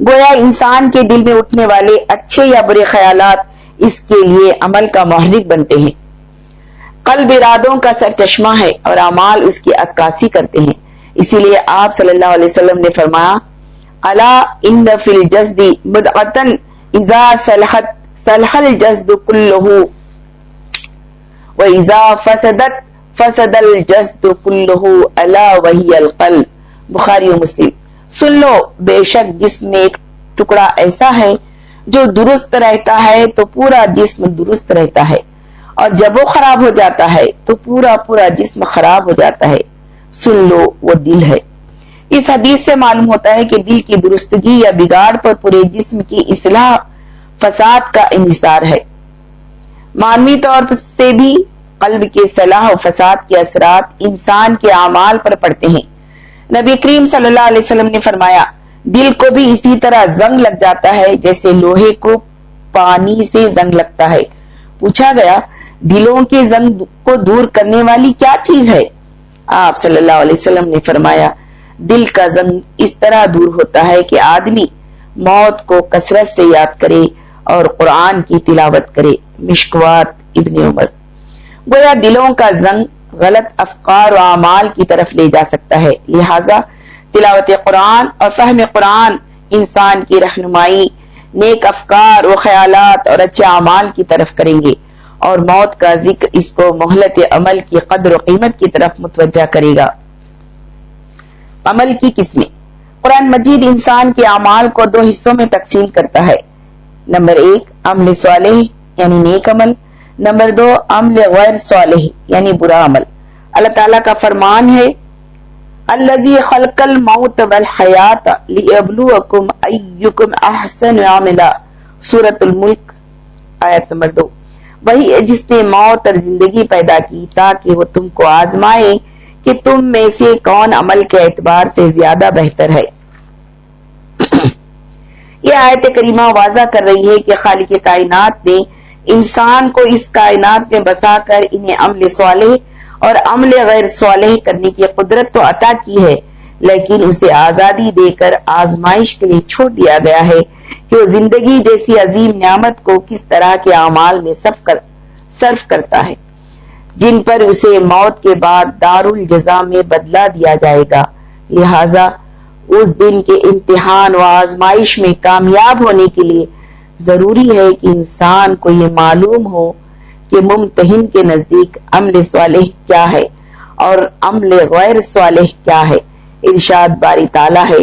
گویا انسان کے دل میں اٹھنے والے اچھے یا برے خیالات اس کے لیے عمل کا محرک بنتے ہیں۔ قلب ارادوں کا سرچشمہ ہے اور اعمال اس کی عکاسی کرتے ہیں۔ اسی لیے آپ صلی اللہ علیہ وسلم نے فرمایا: الا ان فی الجسد مدغۃ اذا صلحت صلح الجسد كله واذا فسدت فسد الجسد كله الا وهي القلب. بخاری و مسلم. سن لو، بے شک جسم میں ایک ٹکڑا ایسا ہے جو درست رہتا ہے تو پورا جسم درست رہتا ہے، اور جب وہ خراب ہو جاتا ہے تو پورا جسم خراب ہو جاتا ہے. سن لو، وہ دل ہے. اس حدیث سے معلوم ہوتا ہے کہ دل کی درستگی یا بگاڑ پر پورے جسم کی اصلاح فساد کا انحصار ہے. معنوی طور سے بھی قلب کی صلاح و فساد کے اثرات انسان کے اعمال پر پڑتے ہیں. نبی کریم صلی اللہ علیہ وسلم نے فرمایا، دل کو بھی اسی طرح زنگ لگ جاتا ہے جیسے لوہے کو پانی سے زنگ لگتا ہے. پوچھا گیا، دلوں کے زنگ کو دور کرنے والی کیا چیز ہے؟ آپ صلی اللہ علیہ وسلم نے فرمایا، دل کا زنگ اس طرح دور ہوتا ہے کہ آدمی موت کو کثرت سے یاد کرے اور قرآن کی تلاوت کرے. مشکوات ابن عمر. گویا دلوں کا زنگ غلط افکار و اعمال کی طرف لے جا سکتا ہے، لہذا تلاوت قرآن اور فہم قرآن انسان کی رہنمائی نیک افکار و خیالات اور اچھے اعمال کی طرف کریں گے، اور موت کا ذکر اس کو مہلت عمل کی قدر و قیمت کی طرف متوجہ کرے گا. عمل کی قسمیں. قرآن مجید انسان کے اعمال کو دو حصوں میں تقسیم کرتا ہے. نمبر 1 عمل صالح یعنی نیک عمل. نمبر 2 عمل غیر صالح یعنی برا عمل. اللہ تعالیٰ کا فرمان ہے، الذی خلق الموت والحیات لیبلوکم ایکم احسن عملا. سورۃ الملک آیت نمبر 2. وہی ہے جس نے موت اور زندگی پیدا کی تاکہ وہ تم کو آزمائے کہ تم میں سے کون عمل کے اعتبار سے زیادہ بہتر ہے. یہ آیت کریمہ واضح کر رہی ہے کہ خالق کائنات نے انسان کو اس کائنات میں بسا کر انہیں عمل صالح اور عمل غیر صالح کرنے کی قدرت تو عطا کی ہے، لیکن اسے آزادی دے کر آزمائش کے لیے چھوڑ دیا گیا ہے کہ وہ زندگی جیسی عظیم نعمت کو کس طرح کے اعمال میں صرف کرتا ہے، جن پر اسے موت کے بعد دار الجزا میں بدلہ دیا جائے گا. لہذا اس دن کے امتحان و آزمائش میں کامیاب ہونے کے لیے ضروری ہے کہ انسان کو یہ معلوم ہو کہ ممتحن کے نزدیک عمل صالح کیا ہے اور عمل غیر صالح کیا ہے. ارشاد باری تعالیٰ ہے،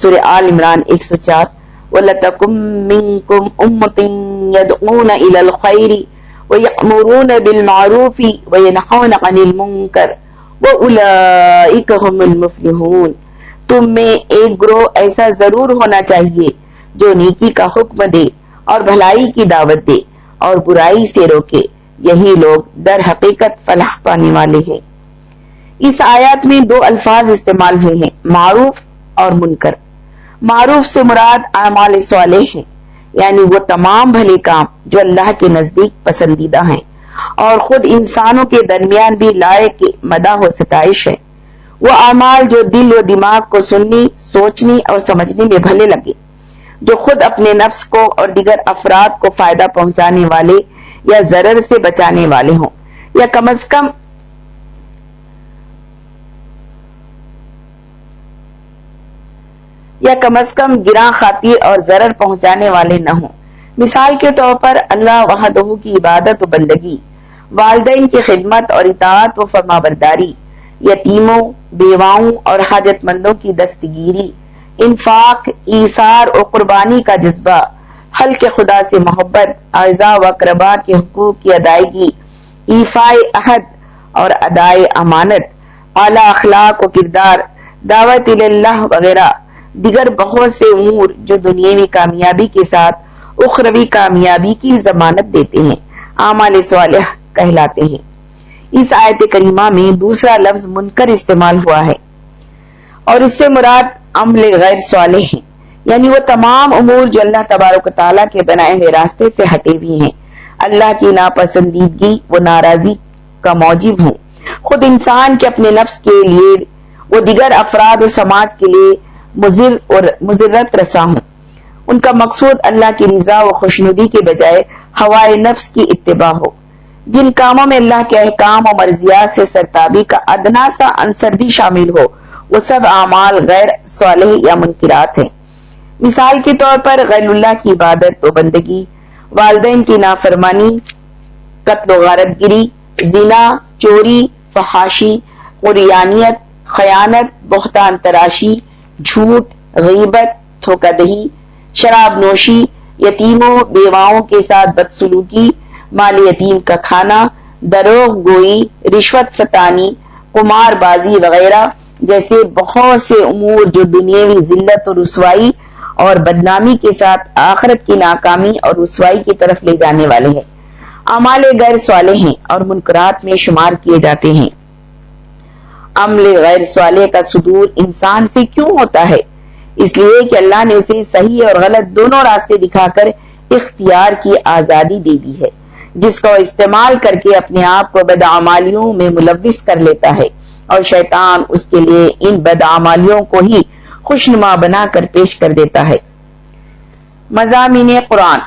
سورہ آل عمران 104، وَلَتَكُن مِّنكُمْ أُمَّةٌ يَدْعُونَ إِلَى الْخَيْرِ وَيَأْمُرُونَ بِالْمَعْرُوفِ وَيَنْهَوْنَ عَنِ الْمُنكَرِ وَأُولَئِكَ هُمُ الْمُفْلِحُونَ. تم میں ایک گروہ ایسا ضرور ہونا چاہیے جو نیکی کا حکم دے اور بھلائی کی دعوت دے اور برائی سے روکے. یہی لوگ در حقیقت فلاح پانے والے ہیں. اس آیات میں دو الفاظ استعمال ہوئے ہیں، معروف اور منکر. معروف سے مراد اعمال صالح ہیں، یعنی وہ تمام بھلے کام جو اللہ کے نزدیک پسندیدہ ہیں اور خود انسانوں کے درمیان بھی لائق مدح و ستائش ہے. وہ اعمال جو دل و دماغ کو سننے، سوچنے اور سمجھنے میں بھلے لگے، جو خود اپنے نفس کو اور دیگر افراد کو فائدہ پہنچانے والے یا ضرر سے بچانے والے ہوں، یا کم از کم گراں خاطر اور ضرر پہنچانے والے نہ ہوں. مثال کے طور پر اللہ وحدہ کی عبادت و بندگی، والدین کی خدمت اور اطاعت و فرمانبرداری، یتیموں، بیواؤں اور حاجت مندوں کی دستگیری، انفاق، ایثار اور قربانی کا جذبہ، خلق خدا سے محبت، اعزاء و اقرباء کے حقوق کی ادائیگی، ایفائے عہد اور ادائے امانت، اعلیٰ اخلاق و کردار، دعوت اللہ وغیرہ دیگر بہت سے امور جو دنیاوی کامیابی کے ساتھ اخروی کامیابی کی ضمانت دیتے ہیں، اعمال صالح کہلاتے ہیں. اس آیت کریمہ میں دوسرا لفظ منکر استعمال ہوا ہے اور اس سے مراد عمل غیر صالح ہیں، یعنی وہ تمام امور جو اللہ تبارک و تعالیٰ کے بنائے ہوئے راستے سے ہٹے ہوئے ہیں، اللہ کی ناپسندیدگی و ناراضی کا موجب ہوں، خود انسان کے اپنے نفس کے لیے وہ دیگر افراد و سماج کے لیے مضر اور مضرت رساں ہوں. ان کا مقصود اللہ کی رضا و خوشنودی کے بجائے ہوائے نفس کی اتباع ہو. جن کاموں میں اللہ کے احکام و مرضیات سے سرتابی کا ادنا سا عنصر بھی شامل ہو، وہ سب اعمال غیر صالح یا منکرات ہیں. مثال کے طور پر غیر اللہ کی عبادت و بندگی، والدین کی نافرمانی، قتل و غارت گری، زنا، چوری، فحاشی، عریانیت، خیانت، بہتان تراشی، جھوٹ، غیبت، دھوکہ دہی، شراب نوشی، یتیموں بیواؤں کے ساتھ بدسلوکی، مال یتیم کا کھانا، دروغ گوئی، رشوت ستانی، قمار بازی وغیرہ جیسے بہت سے امور جو دنیاوی ذلت اور رسوائی اور بدنامی کے ساتھ آخرت کی ناکامی اور رسوائی کی طرف لے جانے والے ہیں، اعمال غیر صالح ہیں اور منکرات میں شمار کیے جاتے ہیں۔ عمل غیر صالح کا صدور انسان سے کیوں ہوتا ہے؟ اس لیے کہ اللہ نے اسے صحیح اور غلط دونوں راستے دکھا کر اختیار کی آزادی دے دی ہے، جس کو استعمال کر کے اپنے آپ کو بدعمالیوں میں ملوث کر لیتا ہے، اور شیطان اس کے لیے ان بدعمالیوں کو ہی خوشنما بنا کر پیش کر دیتا ہے۔ مضامین قرآن۔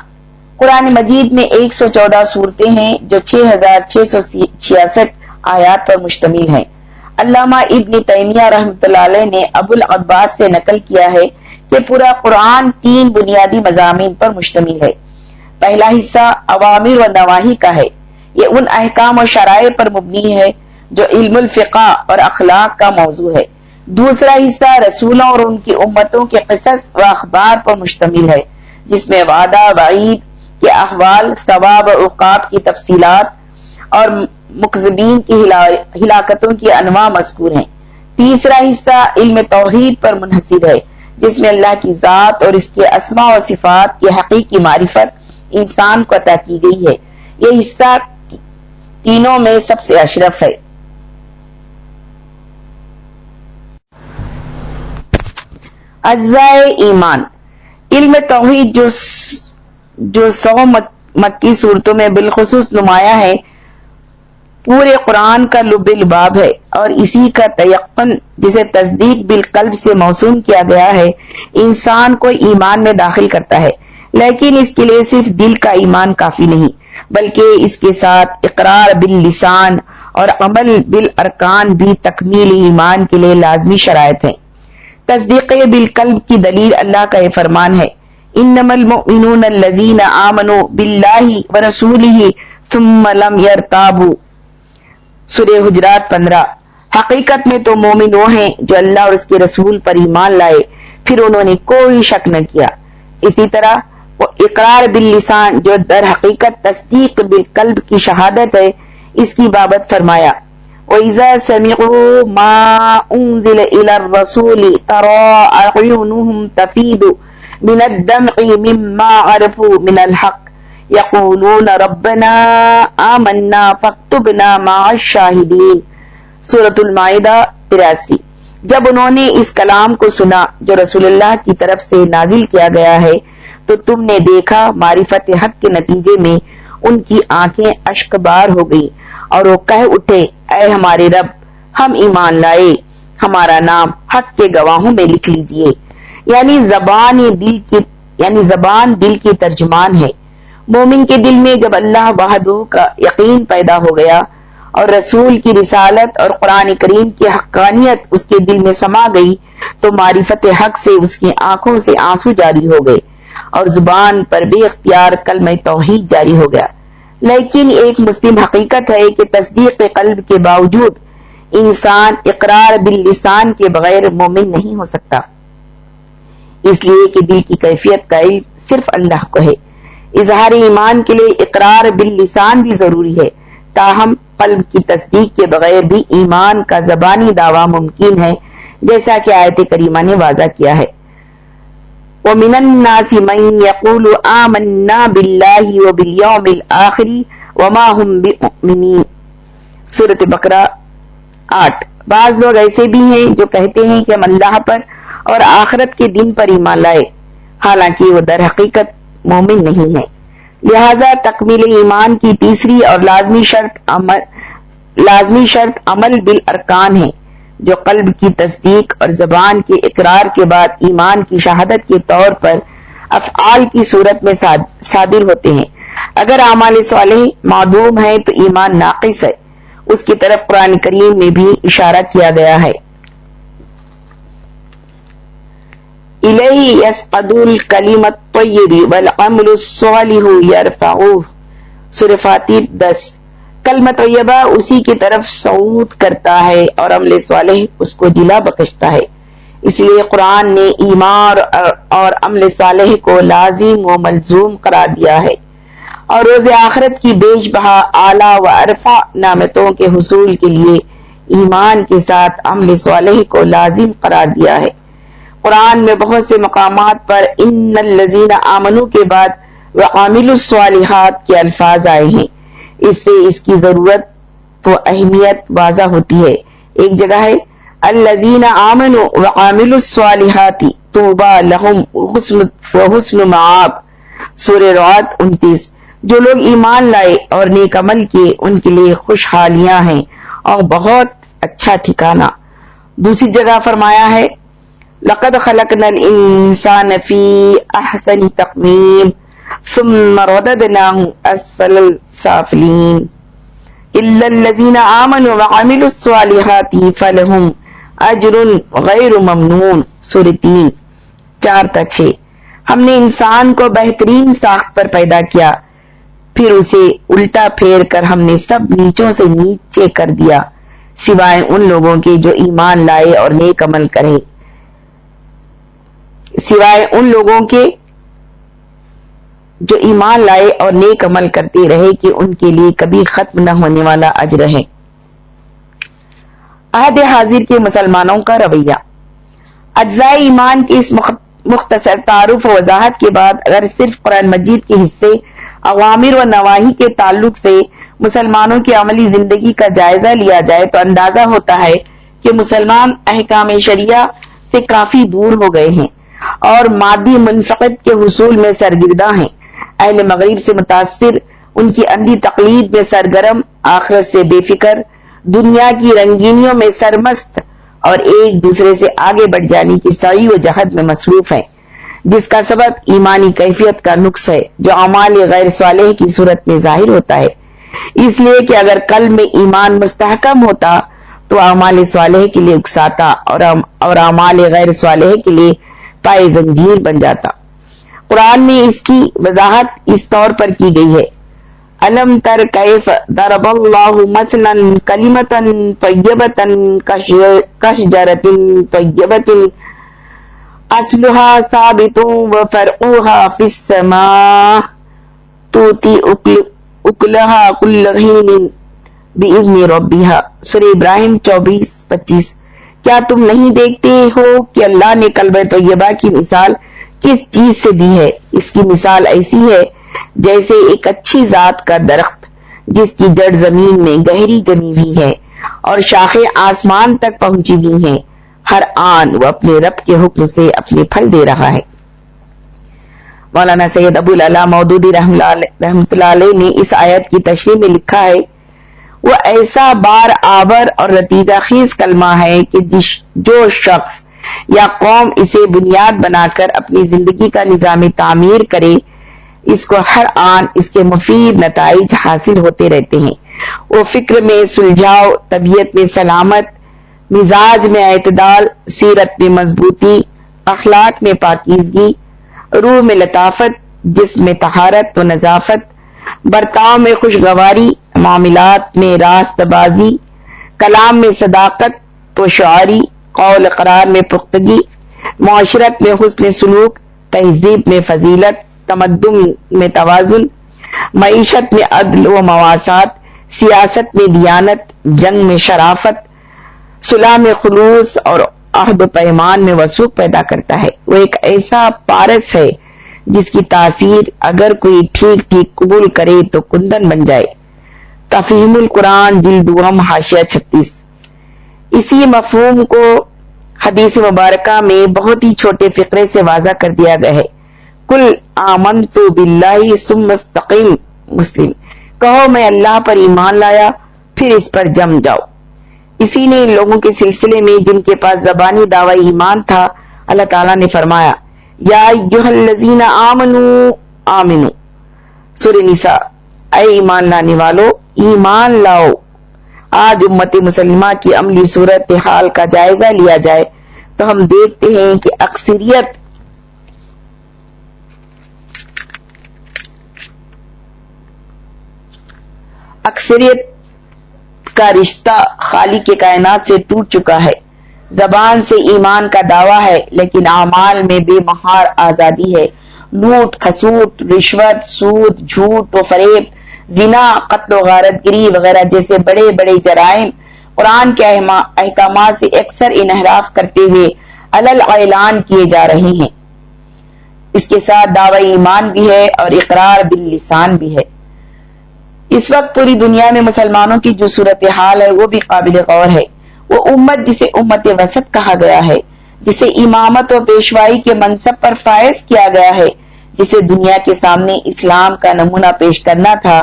قرآن مجید میں 114 صورتیں ہیں جو 6666 آیات پر مشتمل ہیں۔ علامہ ابن تیمیہ رحمۃ اللہ علیہ نے ابو العباس سے نقل کیا ہے کہ پورا قرآن 3 بنیادی مضامین پر مشتمل ہے۔ پہلا حصہ اوامر و نواہی کا ہے، یہ ان احکام و شرائع پر مبنی ہے جو علم الفقہ اور اخلاق کا موضوع ہے۔ دوسرا حصہ رسولوں اور ان کی امتوں کے قصص و اخبار پر مشتمل ہے، جس میں وعدہ وعید کے احوال، ثواب و عقاب کی تفصیلات اور مکذبین کی ہلاکتوں کی انواع مذکور ہیں۔ تیسرا حصہ علم توحید پر منحصر ہے، جس میں اللہ کی ذات اور اس کے اسماء و صفات کی حقیقی معرفت انسان کو عطا کی گئی ہے۔ یہ حصہ تینوں میں سب سے اشرف ہے۔ اجزائے ایمان۔ علم توحید جو 100 مکی صورتوں میں بالخصوص نمایاں ہے، پورے قرآن کا لب لباب ہے، اور اسی کا تیقن جسے تصدیق بالقلب سے موسوم کیا گیا ہے انسان کو ایمان میں داخل کرتا ہے، لیکن اس کے لیے صرف دل کا ایمان کافی نہیں، بلکہ اس کے ساتھ اقرار باللسان اور عمل بالارکان بھی تکمیل ایمان کے لیے لازمی شرائط ہیں۔ تصدیق بالقلب کی دلیل اللہ کا یہ فرمان ہے، انما المؤمنون الذین آمنوا باللہ ورسولہ ثم لم یرتابوا، سورہ حجرات 15۔ حقیقت میں تو مومن وہ ہیں جو اللہ اور اس کے رسول پر ایمان لائے پھر انہوں نے کوئی شک نہ کیا۔ اسی طرح وہ اقرار باللسان جو در حقیقت تصدیق بالقلب کی شہادت ہے، اس کی بابت فرمایا، وَإِذَا سَمِعُوا مَا أُنزِلَ إِلَى الرَّسُولِ تَرَىٰ أَعْيُنُهُمْ تَفِيضُ مِنَ الدَّمْعِ مِمَّا عَرَفُوا مِنَ الْحَقِّ يَقُولُونَ رَبَّنَا آمَنَّا فَاكْتُبْنَا مَعَ الشَّاهِدِينَ، سورۃ المائدہ 83۔ جب انہوں نے اس کلام کو سنا جو رسول اللہ کی طرف سے نازل کیا گیا ہے تو تم نے دیکھا معرفت حق کے نتیجے میں ان کی آنکھیں اشک بار ہو گئی اور وہ کہہ اٹھے، اے ہمارے رب، ہم ایمان لائے، ہمارا نام حق کے گواہوں میں لکھ لیجئے۔ یعنی زبان دل کی ترجمان ہے۔ مومن کے دل میں جب اللہ وحدہ کا یقین پیدا ہو گیا اور رسول کی رسالت اور قرآن کریم کی حقانیت اس کے دل میں سما گئی تو معرفت حق سے اس کی آنکھوں سے آنسو جاری ہو گئے اور زبان پر بے اختیار کلمہ توحید جاری ہو گیا۔ لیکن ایک مسلم حقیقت ہے کہ تصدیق قلب کے باوجود انسان اقرار باللسان کے بغیر مومن نہیں ہو سکتا، اس لیے کہ دل کی کیفیت کا علم صرف اللہ کو ہے۔ اظہار ایمان کے لیے اقرار باللسان بھی ضروری ہے، تاہم قلب کی تصدیق کے بغیر بھی ایمان کا زبانی دعویٰ ممکن ہے، جیسا کہ آیت کریمہ نے واضح کیا ہے، وَمِنَ النَّاسِ مَن يَقُولُ آمَنَّا بِاللَّهِ وَبِالْيَوْمِ الْآخِرِ وَمَا هُمْ بِمُؤْمِنِينَ، سورۃ بقرہ 8۔ بعض لوگ ایسے بھی ہیں جو کہتے ہیں کہ ہم اللہ پر اور آخرت کے دن پر ایمان لائے، حالانکہ وہ در حقیقت مومن نہیں ہے۔ لہذا تکمیل ایمان کی تیسری اور لازمی شرط عمل بالارکان ہے، جو قلب کی تصدیق اور زبان کے اقرار کے بعد ایمان کی شہادت کے طور پر افعال کی صورت میں صادر ہوتے ہیں۔ اگر اعمال صالح معدوم ہے تو ایمان ناقص ہے، اس کی طرف قرآن کریم میں بھی اشارہ کیا گیا ہے۔ الیہ یصعد الکلم الطیب والعمل الصالح یرفعہ، سورہ فاتر 10۔ کلمہ طیبہ اسی کی طرف صعود کرتا ہے اور عمل صالح اس کو جلا بخشتا ہے۔ اس لیے قرآن نے ایمان اور عمل صالح کو لازم و ملزوم قرار دیا ہے، اور روز آخرت کی بیش بہا اعلیٰ و ارفع نعمتوں کے حصول کے لیے ایمان کے ساتھ عمل صالح کو لازم قرار دیا ہے۔ قرآن میں بہت سے مقامات پر ان الذین آمنوا کے بعد وعملوا الصالحات کے الفاظ آئے ہیں۔ اس سے اس کی ضرورت و اہمیت واضح ہوتی ہے۔ ایک جگہ ہے الذین آمنوا وعملوا الصالحات طوبی لہم وحسن مآب، سورہ رعد 29۔ جو لوگ ایمان لائے اور نیک عمل کیے ان کے لیے خوشحالیاں ہیں اور بہت اچھا ٹھکانہ۔ دوسری جگہ فرمایا ہے لقد خلقنا الانسان فی احسن تقویم ثم رددناه اسفل السافلین الا الذین آمنوا وعملوا الصالحات فلہم اجر غیر ممنون، سورہ 3 4-6۔ ہم نے انسان کو بہترین ساخت پر پیدا کیا، پھر اسے الٹا پھیر کر ہم نے سب نیچوں سے نیچے کر دیا سوائے ان لوگوں کے جو ایمان لائے اور نیک عمل کرے، سوائے ان لوگوں کے جو ایمان لائے اور نیک عمل کرتے رہے کہ ان کے لیے کبھی ختم نہ ہونے والا اجر ہے۔ عہد حاضر کے مسلمانوں کا رویہ۔ اجزاء ایمان کی اس مختصر تعارف و وضاحت کے بعد اگر صرف قرآن مجید کے حصے اوامر و نواہی کے تعلق سے مسلمانوں کی عملی زندگی کا جائزہ لیا جائے تو اندازہ ہوتا ہے کہ مسلمان احکام شریعہ سے کافی دور ہو گئے ہیں اور مادی منفقت کے حصول میں سرگرداں ہیں۔ اہل مغرب سے متاثر، ان کی اندھی تقلید میں سرگرم، آخرت سے بے فکر، دنیا کی رنگینیوں میں سرمست اور ایک دوسرے سے آگے بڑھ جانے کی سعی و جہد میں مصروف ہیں، جس کا سبب ایمانی کیفیت کا نقص ہے جو اعمال غیر صالح کی صورت میں ظاہر ہوتا ہے۔ اس لیے کہ اگر قلب میں ایمان مستحکم ہوتا تو اعمال صالح کے لیے اکساتا اور اعمال غیر صالح کے لیے پائے زنجیر بن جاتا۔ قرآن میں اس کی وضاحت اس طور پر کی گئی ہے الم تر کیف ضرب اللہ مثلا کلمۃ طیبۃ کشجرۃ طیبۃ اصلها ثابت وفرعها فی السماء تؤتی اکلها کل حین باذن ربها، سورہ ابراہیم 24-25۔ کیا تم نہیں دیکھتے ہو کہ اللہ نے کلمہ طیبہ کی مثال کس چیز سے دی ہے؟ اس کی مثال ایسی ہے جیسے ایک اچھی ذات کا درخت جس کی جڑ زمین میں گہری جمی ہوئی ہے اور شاخیں آسمان تک پہنچی ہوئی ہیں، ہر آن وہ اپنے رب کے حکم سے اپنے پھل دے رہا ہے۔ مولانا سید ابو العلا مودودی رحمۃ اللہ علیہ نے اس آیت کی تشریح میں لکھا ہے وہ ایسا بار آور اور نتیجہ خیز کلمہ ہے کہ جو شخص یا قوم اسے بنیاد بنا کر اپنی زندگی کا نظام تعمیر کرے، اس کو ہر آن اس کے مفید نتائج حاصل ہوتے رہتے ہیں۔ وہ فکر میں سلجھاؤ، طبیعت میں سلامت، مزاج میں اعتدال، سیرت میں مضبوطی، اخلاق میں پاکیزگی، روح میں لطافت، جسم میں طہارت و نظافت، برتاؤ میں خوشگواری، معاملات میں راست بازی، کلام میں صداقت و شعاری، قول اقرار میں پختگی، معاشرت میں حسن سلوک، تہذیب میں فضیلت، تمدن میں توازن، معیشت میں عدل و مواسات، سیاست میں دیانت، جنگ میں شرافت، صلح میں خلوص اور عہد و پیمان میں وثوق پیدا کرتا ہے۔ وہ ایک ایسا پارس ہے جس کی تاثیر اگر کوئی ٹھیک ٹھیک قبول کرے تو کندن بن جائے۔ تفہیم القرآن جلد دوم حاشیہ 36۔ اسی مفہوم کو حدیث مبارکہ میں بہت ہی چھوٹے فقرے سے واضح کر دیا گیا ہے۔ کل آمنت باللہ ثم استقم، مسلم، کہو میں اللہ پر ایمان لایا پھر اس پر جم جاؤ۔ اسی نے ان لوگوں کے سلسلے میں جن کے پاس زبانی دعوی ایمان تھا اللہ تعالیٰ نے فرمایا یا ایھا الذین آمنوا آمنو، سورہ نساء، اے ایمان لانے والو ایمان لاؤ۔ آج امت مسلمہ کی عملی صورت حال کا جائزہ لیا جائے تو ہم دیکھتے ہیں کہ اکثریت اکثریت کا رشتہ خالق کائنات سے ٹوٹ چکا ہے. زبان سے ایمان کا دعویٰ ہے لیکن اعمال میں بے مہار آزادی ہے. لوٹ کھسوٹ، رشوت، سود، جھوٹ و فریب، زنا، قتل و غارت گری وغیرہ جیسے بڑے بڑے جرائم قرآن کے احکامات سے اکثر انحراف کرتے ہوئے علل اعلان کیے جا رہے ہیں. اس کے ساتھ دعوی ایمان بھی ہے اور اقرار باللسان بھی ہے. اس وقت پوری دنیا میں مسلمانوں کی جو صورتحال ہے وہ بھی قابل غور ہے. وہ امت جسے امت وسط کہا گیا ہے، جسے امامت و پیشوائی کے منصب پر فائز کیا گیا ہے، جسے دنیا کے سامنے اسلام کا نمونہ پیش کرنا تھا،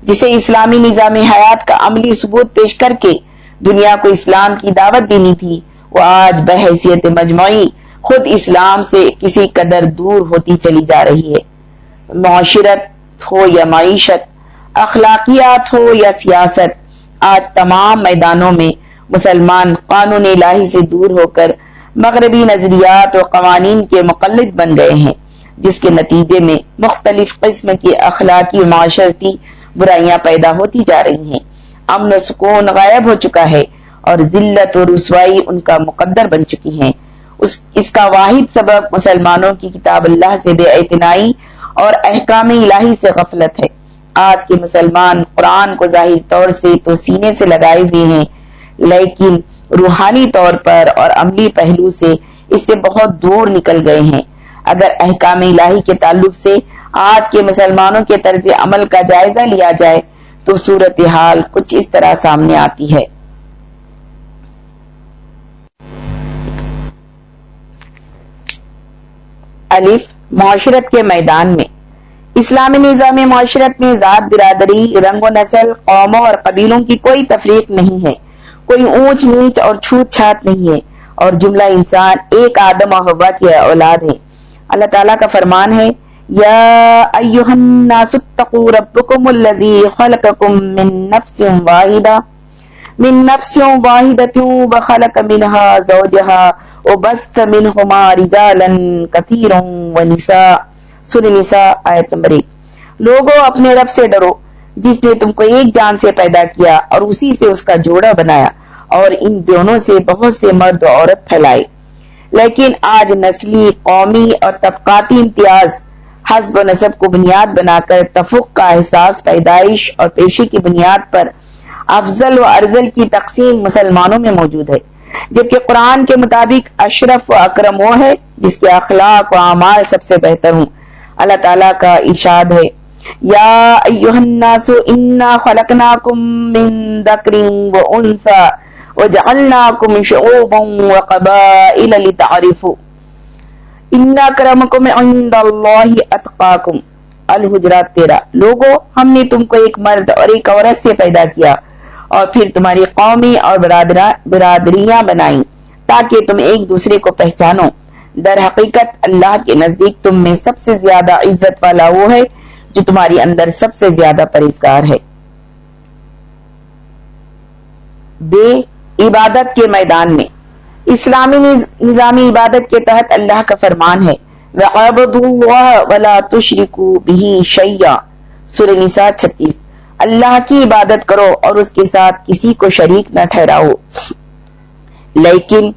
جسے اسلامی نظام حیات کا عملی ثبوت پیش کر کے دنیا کو اسلام کی دعوت دینی تھی، وہ آج بحیثیت مجموعی خود اسلام سے کسی قدر دور ہوتی چلی جا رہی ہے. معاشرت ہو یا معیشت، اخلاقیات ہو یا سیاست، آج تمام میدانوں میں مسلمان قانون الہی سے دور ہو کر مغربی نظریات و قوانین کے مقلد بن گئے ہیں، جس کے نتیجے میں مختلف قسم کی اخلاقی و معاشرتی برائیاں پیدا ہوتی جا رہی ہیں. امن و سکون غائب ہو چکا ہے اور ذلت و رسوائی ان کا مقدر بن چکی ہیں. اس کا واحد سبب مسلمانوں کی کتاب اللہ سے بے اعتنائی اور احکام الہی سے غفلت ہے. آج کے مسلمان قرآن کو ظاہری طور سے تو سینے سے لگائے ہوئے ہیں، لیکن روحانی طور پر اور عملی پہلو سے اس سے بہت دور نکل گئے ہیں. اگر احکام الہی کے تعلق سے آج کے مسلمانوں کے طرز عمل کا جائزہ لیا جائے تو صورتحال کچھ اس طرح سامنے آتی ہے. الف، معاشرت کے میدان میں. اسلامی نظام معاشرت میں ذات، برادری، رنگ و نسل، قوموں اور قبیلوں کی کوئی تفریق نہیں ہے، کوئی اونچ نیچ اور چھوت چھات نہیں ہے، اور جملہ انسان ایک آدم و حوا کی اولاد ہے. اللہ تعالیٰ کا فرمان ہے، یا ایھا الناس اتقوا ربکم الذی خلقکم من نفس واحدۃ وخلق منها زوجها وبث منهما رجالا كثيرا ونساء. سورہ نساء آیت نمبر 1. لوگوں اپنے رب سے ڈرو جس نے تم کو ایک جان سے پیدا کیا اور اسی سے اس کا جوڑا بنایا اور ان دونوں سے بہت سے مرد و عورت پھیلائے. لیکن آج نسلی، قومی اور طبقاتی امتیاز حسب و نسب کو بنیاد بنا کر تفوق کا احساس پیدائش اور پیشے کی بنیاد پر افضل و ارذل کی تقسیم مسلمانوں میں موجود ہے، جبکہ قرآن کے مطابق اشرف و اکرم وہ ہے جس کے اخلاق و اعمال سب سے بہتر ہوں. اللہ تعالیٰ کا ارشاد ہے، یا ایھا الناس انا خلقناکم من ذکر وانثی وجعلناکم شعوبا وقبائل لتعارفوا ان اکرمکم عند اللہ اتقاکم. الحجرات 13. لوگو، ہم نے تم کو ایک مرد اور ایک عورت سے پیدا کیا اور پھر تمہاری قومی اور برادریاں بنائیں تاکہ تم ایک دوسرے کو پہچانو. در حقیقت اللہ کے نزدیک تم میں سب سے زیادہ عزت والا وہ ہے جو تمہاری اندر سب سے زیادہ پرہیزگار ہے. بے، عبادت کے میدان میں. اسلامی نظامی عبادت کے تحت اللہ کا فرمان ہے، وَاعْبُدُوا اللَّهَ وَلَا تُشْرِكُوا بِهِ شَيْئًا. سورہ نساء 36. اللہ کی عبادت کرو اور اس کے ساتھ کسی کو شریک نہ ٹھہراؤ. لیکن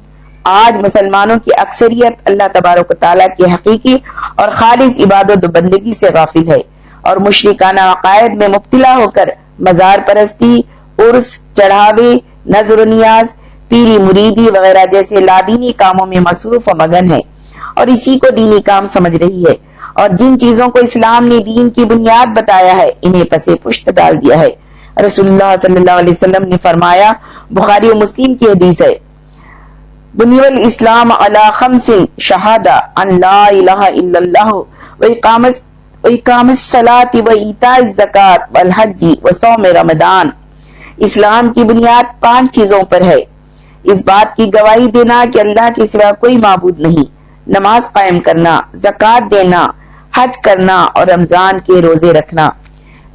آج مسلمانوں کی اکثریت اللہ تبارک و تعالیٰ کی حقیقی اور خالص عبادت و بندگی سے غافل ہے اور مشرکانہ عقائد میں مبتلا ہو کر مزار پرستی، عرس، چڑھاوے، نذر و نیاز، پیری مریدی وغیرہ جیسے لادینی کاموں میں مصروف و مگن ہے اور اسی کو دینی کام سمجھ رہی ہے، اور جن چیزوں کو اسلام نے دین کی بنیاد بتایا ہے انہیں پسے پشت ڈال دیا ہے. رسول اللہ صلی اللہ علیہ وسلم نے فرمایا، بخاری و مسلم کی حدیث ہے، بنی الاسلام علی خمس شہادہ ان لا الہ الا اللہ واقام الصلاۃ وایتاء الزکاۃ والحج وصوم رمضان. اسلام کی بنیاد 5 چیزوں پر ہے. اس بات کی گواہی دینا کہ اللہ کے سوا کوئی معبود نہیں، نماز قائم کرنا، زکوٰۃ دینا، حج کرنا اور رمضان کے روزے رکھنا.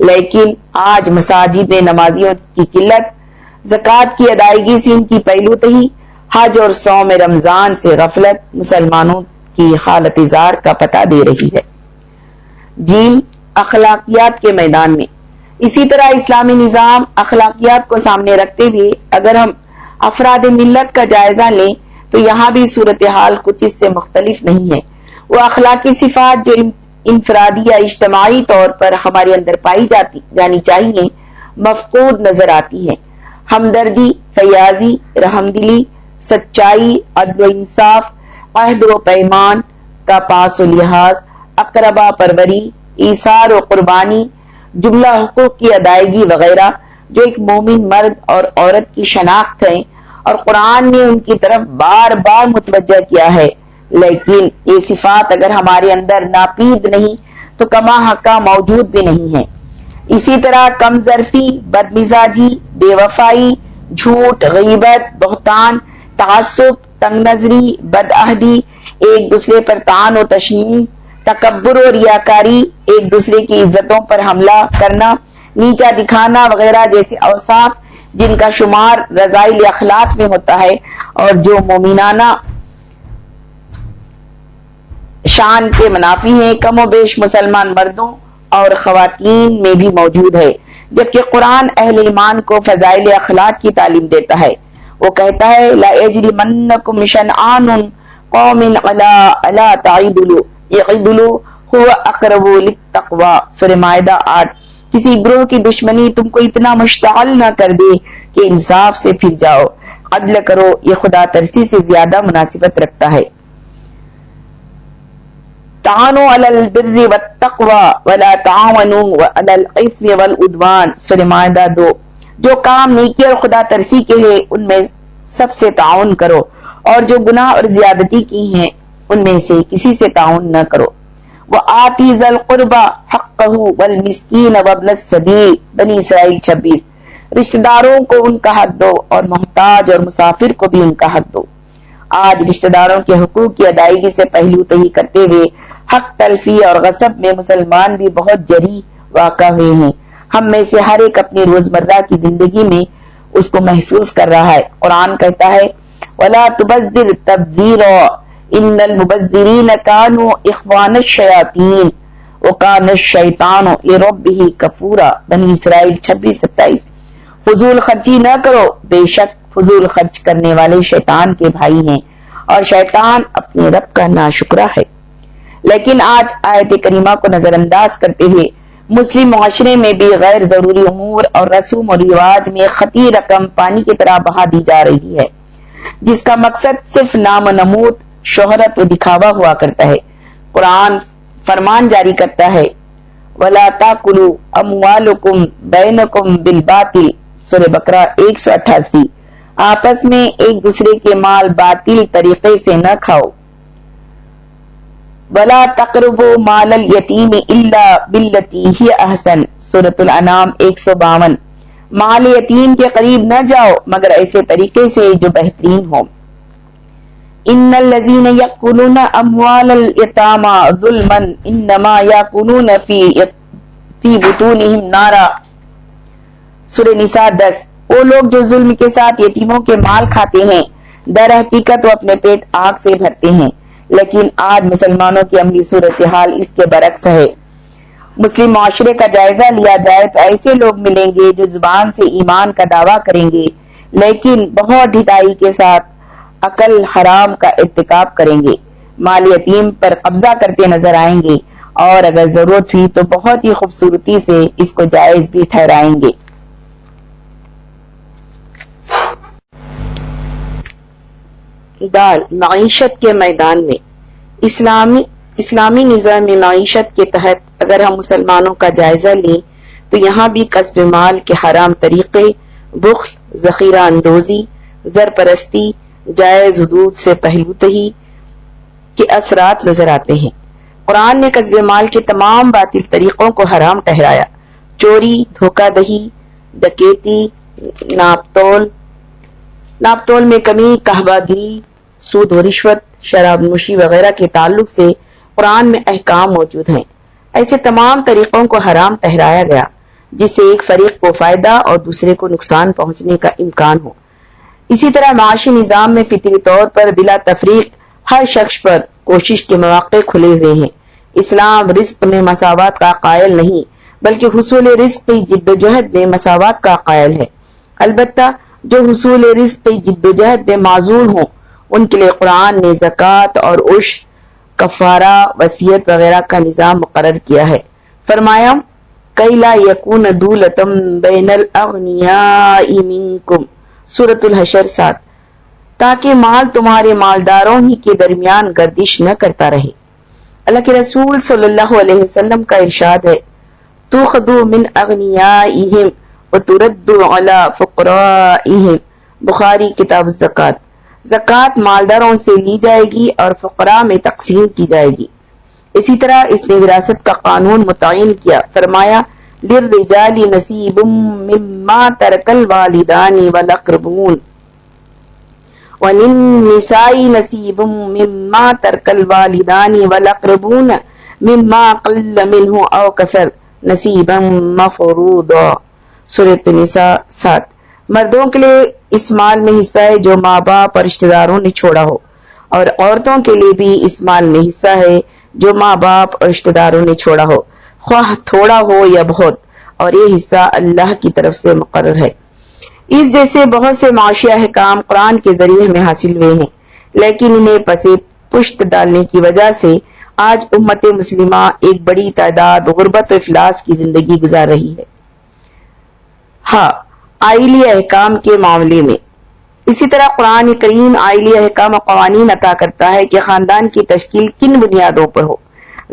لیکن آج مساجد میں نمازیوں کی قلت، زکوٰۃ کی ادائیگی سے ان کی پہلوتہی، حج اور صوم رمضان سے غفلت مسلمانوں کی حالت زار کا پتہ دے رہی ہے. جیم، اخلاقیات کے میدان میں. اسی طرح اسلامی نظام اخلاقیات کو سامنے رکھتے ہوئے اگر ہم افراد ملت کا جائزہ لیں تو یہاں بھی صورتحال کچھ اس سے مختلف نہیں ہے۔ وہ اخلاقی صفات جو انفرادی یا اجتماعی طور پر ہمارے اندر پائی جانی چاہیے مفقود نظر آتی ہیں۔ ہمدردی، فیاضی، رحمدلی، سچائی، عدل و انصاف، عہد و پیمان کا پاس و لحاظ، اقربا پروری، ایثار و قربانی، جملہ حقوق کی ادائیگی وغیرہ جو ایک مومن مرد اور عورت کی شناخت ہے اور قرآن نے ان کی طرف بار بار متوجہ کیا ہے، لیکن یہ صفات اگر ہمارے اندر ناپید نہیں تو کما حقہ موجود بھی نہیں ہے۔ اسی طرح کم ظرفی، بد مزاجی، بے وفائی، جھوٹ، غیبت، بہتان، تعصب، تنگ نظری، بد عہدی، ایک دوسرے پر طعن و تشنیع، تکبر و ریاکاری، ایک دوسرے کی عزتوں پر حملہ کرنا، نیچا دکھانا وغیرہ جیسے اوصاف جن کا شمار رذائل اخلاق میں ہوتا ہے اور جو مومنانہ شان کے منافی ہیں، کم و بیش مسلمان مردوں اور خواتین میں بھی موجود ہے، جبکہ قرآن اہل ایمان کو فضائل اخلاق کی تعلیم دیتا ہے۔ وہ کہتا ہے لا یجرمنکم شنآن قوم علی الا تعدلوا اعدلوا هو اقرب للتقوی، سورہ مائدہ 8۔ کسی گروہ کی دشمنی تم کو اتنا مشتعل نہ کر دے کہ انصاف سے پھر جاؤ، عدل کرو، یہ خدا ترسی سے زیادہ مناسبت رکھتا ہے۔ تعاونوا علی البر والتقوی ولا تعاونوا علی الاثم والعدوان، سورہ مائدہ 2۔ جو کام نیکی اور خدا ترسی کے ہیں ان میں سب سے تعاون کرو، اور جو گناہ اور زیادتی کی ہیں ان میں سے کسی سے تعاون نہ کرو۔ وآتی ذی القربى حقہ والمسکین وابن السبیل، بنی اسرائیل 26۔ رشتہ داروں کو ان کا حق دو اور محتاج اور مسافر کو بھی ان کا حق دو۔ آج رشتہ داروں کے حقوق کی ادائیگی سے پہلو تہی کرتے ہوئے حق تلفی اور غصب میں مسلمان بھی بہت جری واقع ہوئے ہیں۔ ہم میں سے ہر ایک اپنی روزمرہ کی زندگی میں اس کو محسوس کر رہا ہے۔ قرآن کہتا ہے وَلَا تُبَذِّرْ تَبْذِيرًا إِنَّ الْمُبَذِّرِينَ كَانُوا إِخْوَانَ الشَّيَاطِينِ وَكَانَ الشَّيْطَانُ لِرَبِّهِ كَفُورًا، بنی اسرائیل 26-27۔ فضول خرچی نہ کرو، بے شک فضول خرچ کرنے والے شیطان کے بھائی ہیں اور شیطان اپنے رب کا ناشکرا ہے۔ لیکن آج آیت کریمہ کو نظر انداز کرتے ہوئے مسلم معاشرے میں بھی غیر ضروری امور اور رسوم و رواج میں خطی رقم پانی کی طرح بہا دی جا رہی ہے، جس کا مقصد صرف نام و نمود، شہرت و دکھاوا ہوا کرتا ہے۔ قرآن فرمان جاری کرتا ہے وَلَا تَأْكُلُوا أَمْوَالَكُمْ بَيْنَكُمْ بِالْبَاطِلِ، سورہ بقرہ 188۔ آپس میں ایک دوسرے کے مال باطل طریقے سے نہ کھاؤ۔ وَلَا تَقْرَبُوا مَالَ الْيَتِيمِ إِلَّا بِالَّتِي هِيَ أَحْسَنُ، سورۃ الانعام 152۔ مال یتیم کے قریب نہ جاؤ مگر ایسے طریقے سے جو بہترین ہو۔ إِنَّ الَّذِينَ يَأْكُلُونَ أَمْوَالَ الْيَتَامَى ظُلْمًا إِنَّمَا يَأْكُلُونَ فِي بُطُونِهِمْ نَارًا، سورہ نساء 10۔ وہ لوگ جو ظلم کے ساتھ یتیموں کے مال کھاتے ہیں در حقیقت وہ اپنے پیٹ آگ سے بھرتے ہیں۔ لیکن آج مسلمانوں کی عملی صورتحال اس کے برعکس ہے۔ مسلم معاشرے کا جائزہ لیا جائے تو ایسے لوگ ملیں گے جو زبان سے ایمان کا دعویٰ کریں گے لیکن بہت ڈھٹائی کے ساتھ عقل حرام کا ارتکاب کریں گے، مال یتیم پر قبضہ کرتے نظر آئیں گے اور اگر ضرورت ہوئی تو بہت ہی خوبصورتی سے اس کو جائز بھی ٹھہرائیں گے۔ دال معیشت کے میدان میں اسلامی نظام معیشت کے تحت اگر ہم مسلمانوں کا جائزہ لیں تو یہاں بھی کسب مال کے حرام طریقے، بخل، ذخیرہ اندوزی، زر پرستی، جائز حدود سے پہلو تہی کے اثرات نظر آتے ہیں۔ قرآن نے کسب مال کے تمام باطل طریقوں کو حرام ٹھہرایا۔ چوری، دھوکہ دہی، ڈکیتی، ناپ تول میں کمی، قحبہ گری، سود و رشوت، شراب نوشی وغیرہ کے تعلق سے قرآن میں احکام موجود ہیں۔ ایسے تمام طریقوں کو حرام ٹھہرایا گیا جس سے ایک فریق کو فائدہ اور دوسرے کو نقصان پہنچنے کا امکان ہو۔ اسی طرح معاشی نظام میں فطری طور پر بلا تفریق ہر شخص پر کوشش کے مواقع کھلے ہوئے ہیں۔ اسلام رزق میں مساوات کا قائل نہیں بلکہ حصول رزق کی جد و جہد میں مساوات کا قائل ہے۔ البتہ جو حصول رزق کی جد و جہد میں معذور ہوں ان کے لیے قرآن نے زکوٰۃ اور عشر، کفارہ، وصیت وغیرہ کا نظام مقرر کیا ہے۔ فرمایا کَإِ لَا يَكُونَ دُولَةٌ بَيْنَ الْأَغْنِيَاءِ مِنْكُمْ، سورۃ الحشر 7، تاکہ مال تمہارے مالداروں ہی کے درمیان گردش نہ کرتا رہے۔ اللہ کے رسول صلی اللہ علیہ وسلم کا ارشاد ہے تُؤْخَذُ مِنْ أَغْنِيَائِهِمْ وَتُرَدُّ عَلَى فُقَرَائِهِمْ، بخاری کتاب الزکوٰۃ۔ زکوٰۃ مالداروں سے لی جائے گی اور فقراء میں تقسیم کی جائے گی۔ اسی طرح اس نے وراثت کا قانون متعین کیا، فرمایا للرجال نصیب مما ترک الوالدان والاقربون وللنساء نصیب مما ترک الوالدان والاقربون مما قل منه او کثر نصیبا مفروضا، سورۃ النساء 7۔ مردوں کے لیے اس مال میں حصہ ہے جو ماں باپ اور رشتہ داروں نے چھوڑا ہو، اور عورتوں کے لیے بھی اس مال میں حصہ ہے جو ماں باپ اور رشتہ داروں نے چھوڑا ہو، خواہ تھوڑا ہو یا بہت، اور یہ حصہ اللہ کی طرف سے مقرر ہے۔ اس جیسے بہت سے معاشی احکام قرآن کے ذریعے ہمیں حاصل ہوئے ہیں، لیکن انہیں پس پشت ڈالنے کی وجہ سے آج امت مسلمہ ایک بڑی تعداد غربت و افلاس کی زندگی گزار رہی ہے۔ ہاں، آئلی احکام کے معاملے میں اسی طرح قرآن کریم آئلی احکام و قوانین عطا کرتا ہے کہ خاندان کی تشکیل کن بنیادوں پر ہو،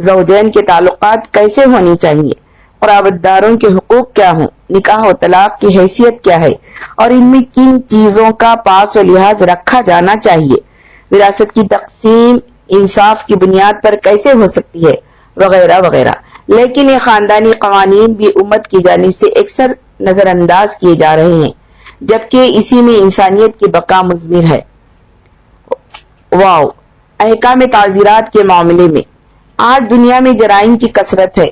زوجین کے تعلقات کیسے ہونی چاہیے، قرابت داروں کے حقوق کیا ہوں، نکاح و طلاق کی حیثیت کیا ہے اور ان میں کن چیزوں کا پاس و لحاظ رکھا جانا چاہیے، وراثت کی تقسیم انصاف کی بنیاد پر کیسے ہو سکتی ہے، وغیرہ وغیرہ۔ لیکن یہ خاندانی قوانین بھی امت کی جانب سے اکثر نظر انداز کیے جا رہے ہیں، جبکہ اسی میں انسانیت کی بقا مضمر ہے۔ واو، احکام تعزیرات کے معاملے میں آج دنیا میں جرائم کی کثرت ہے۔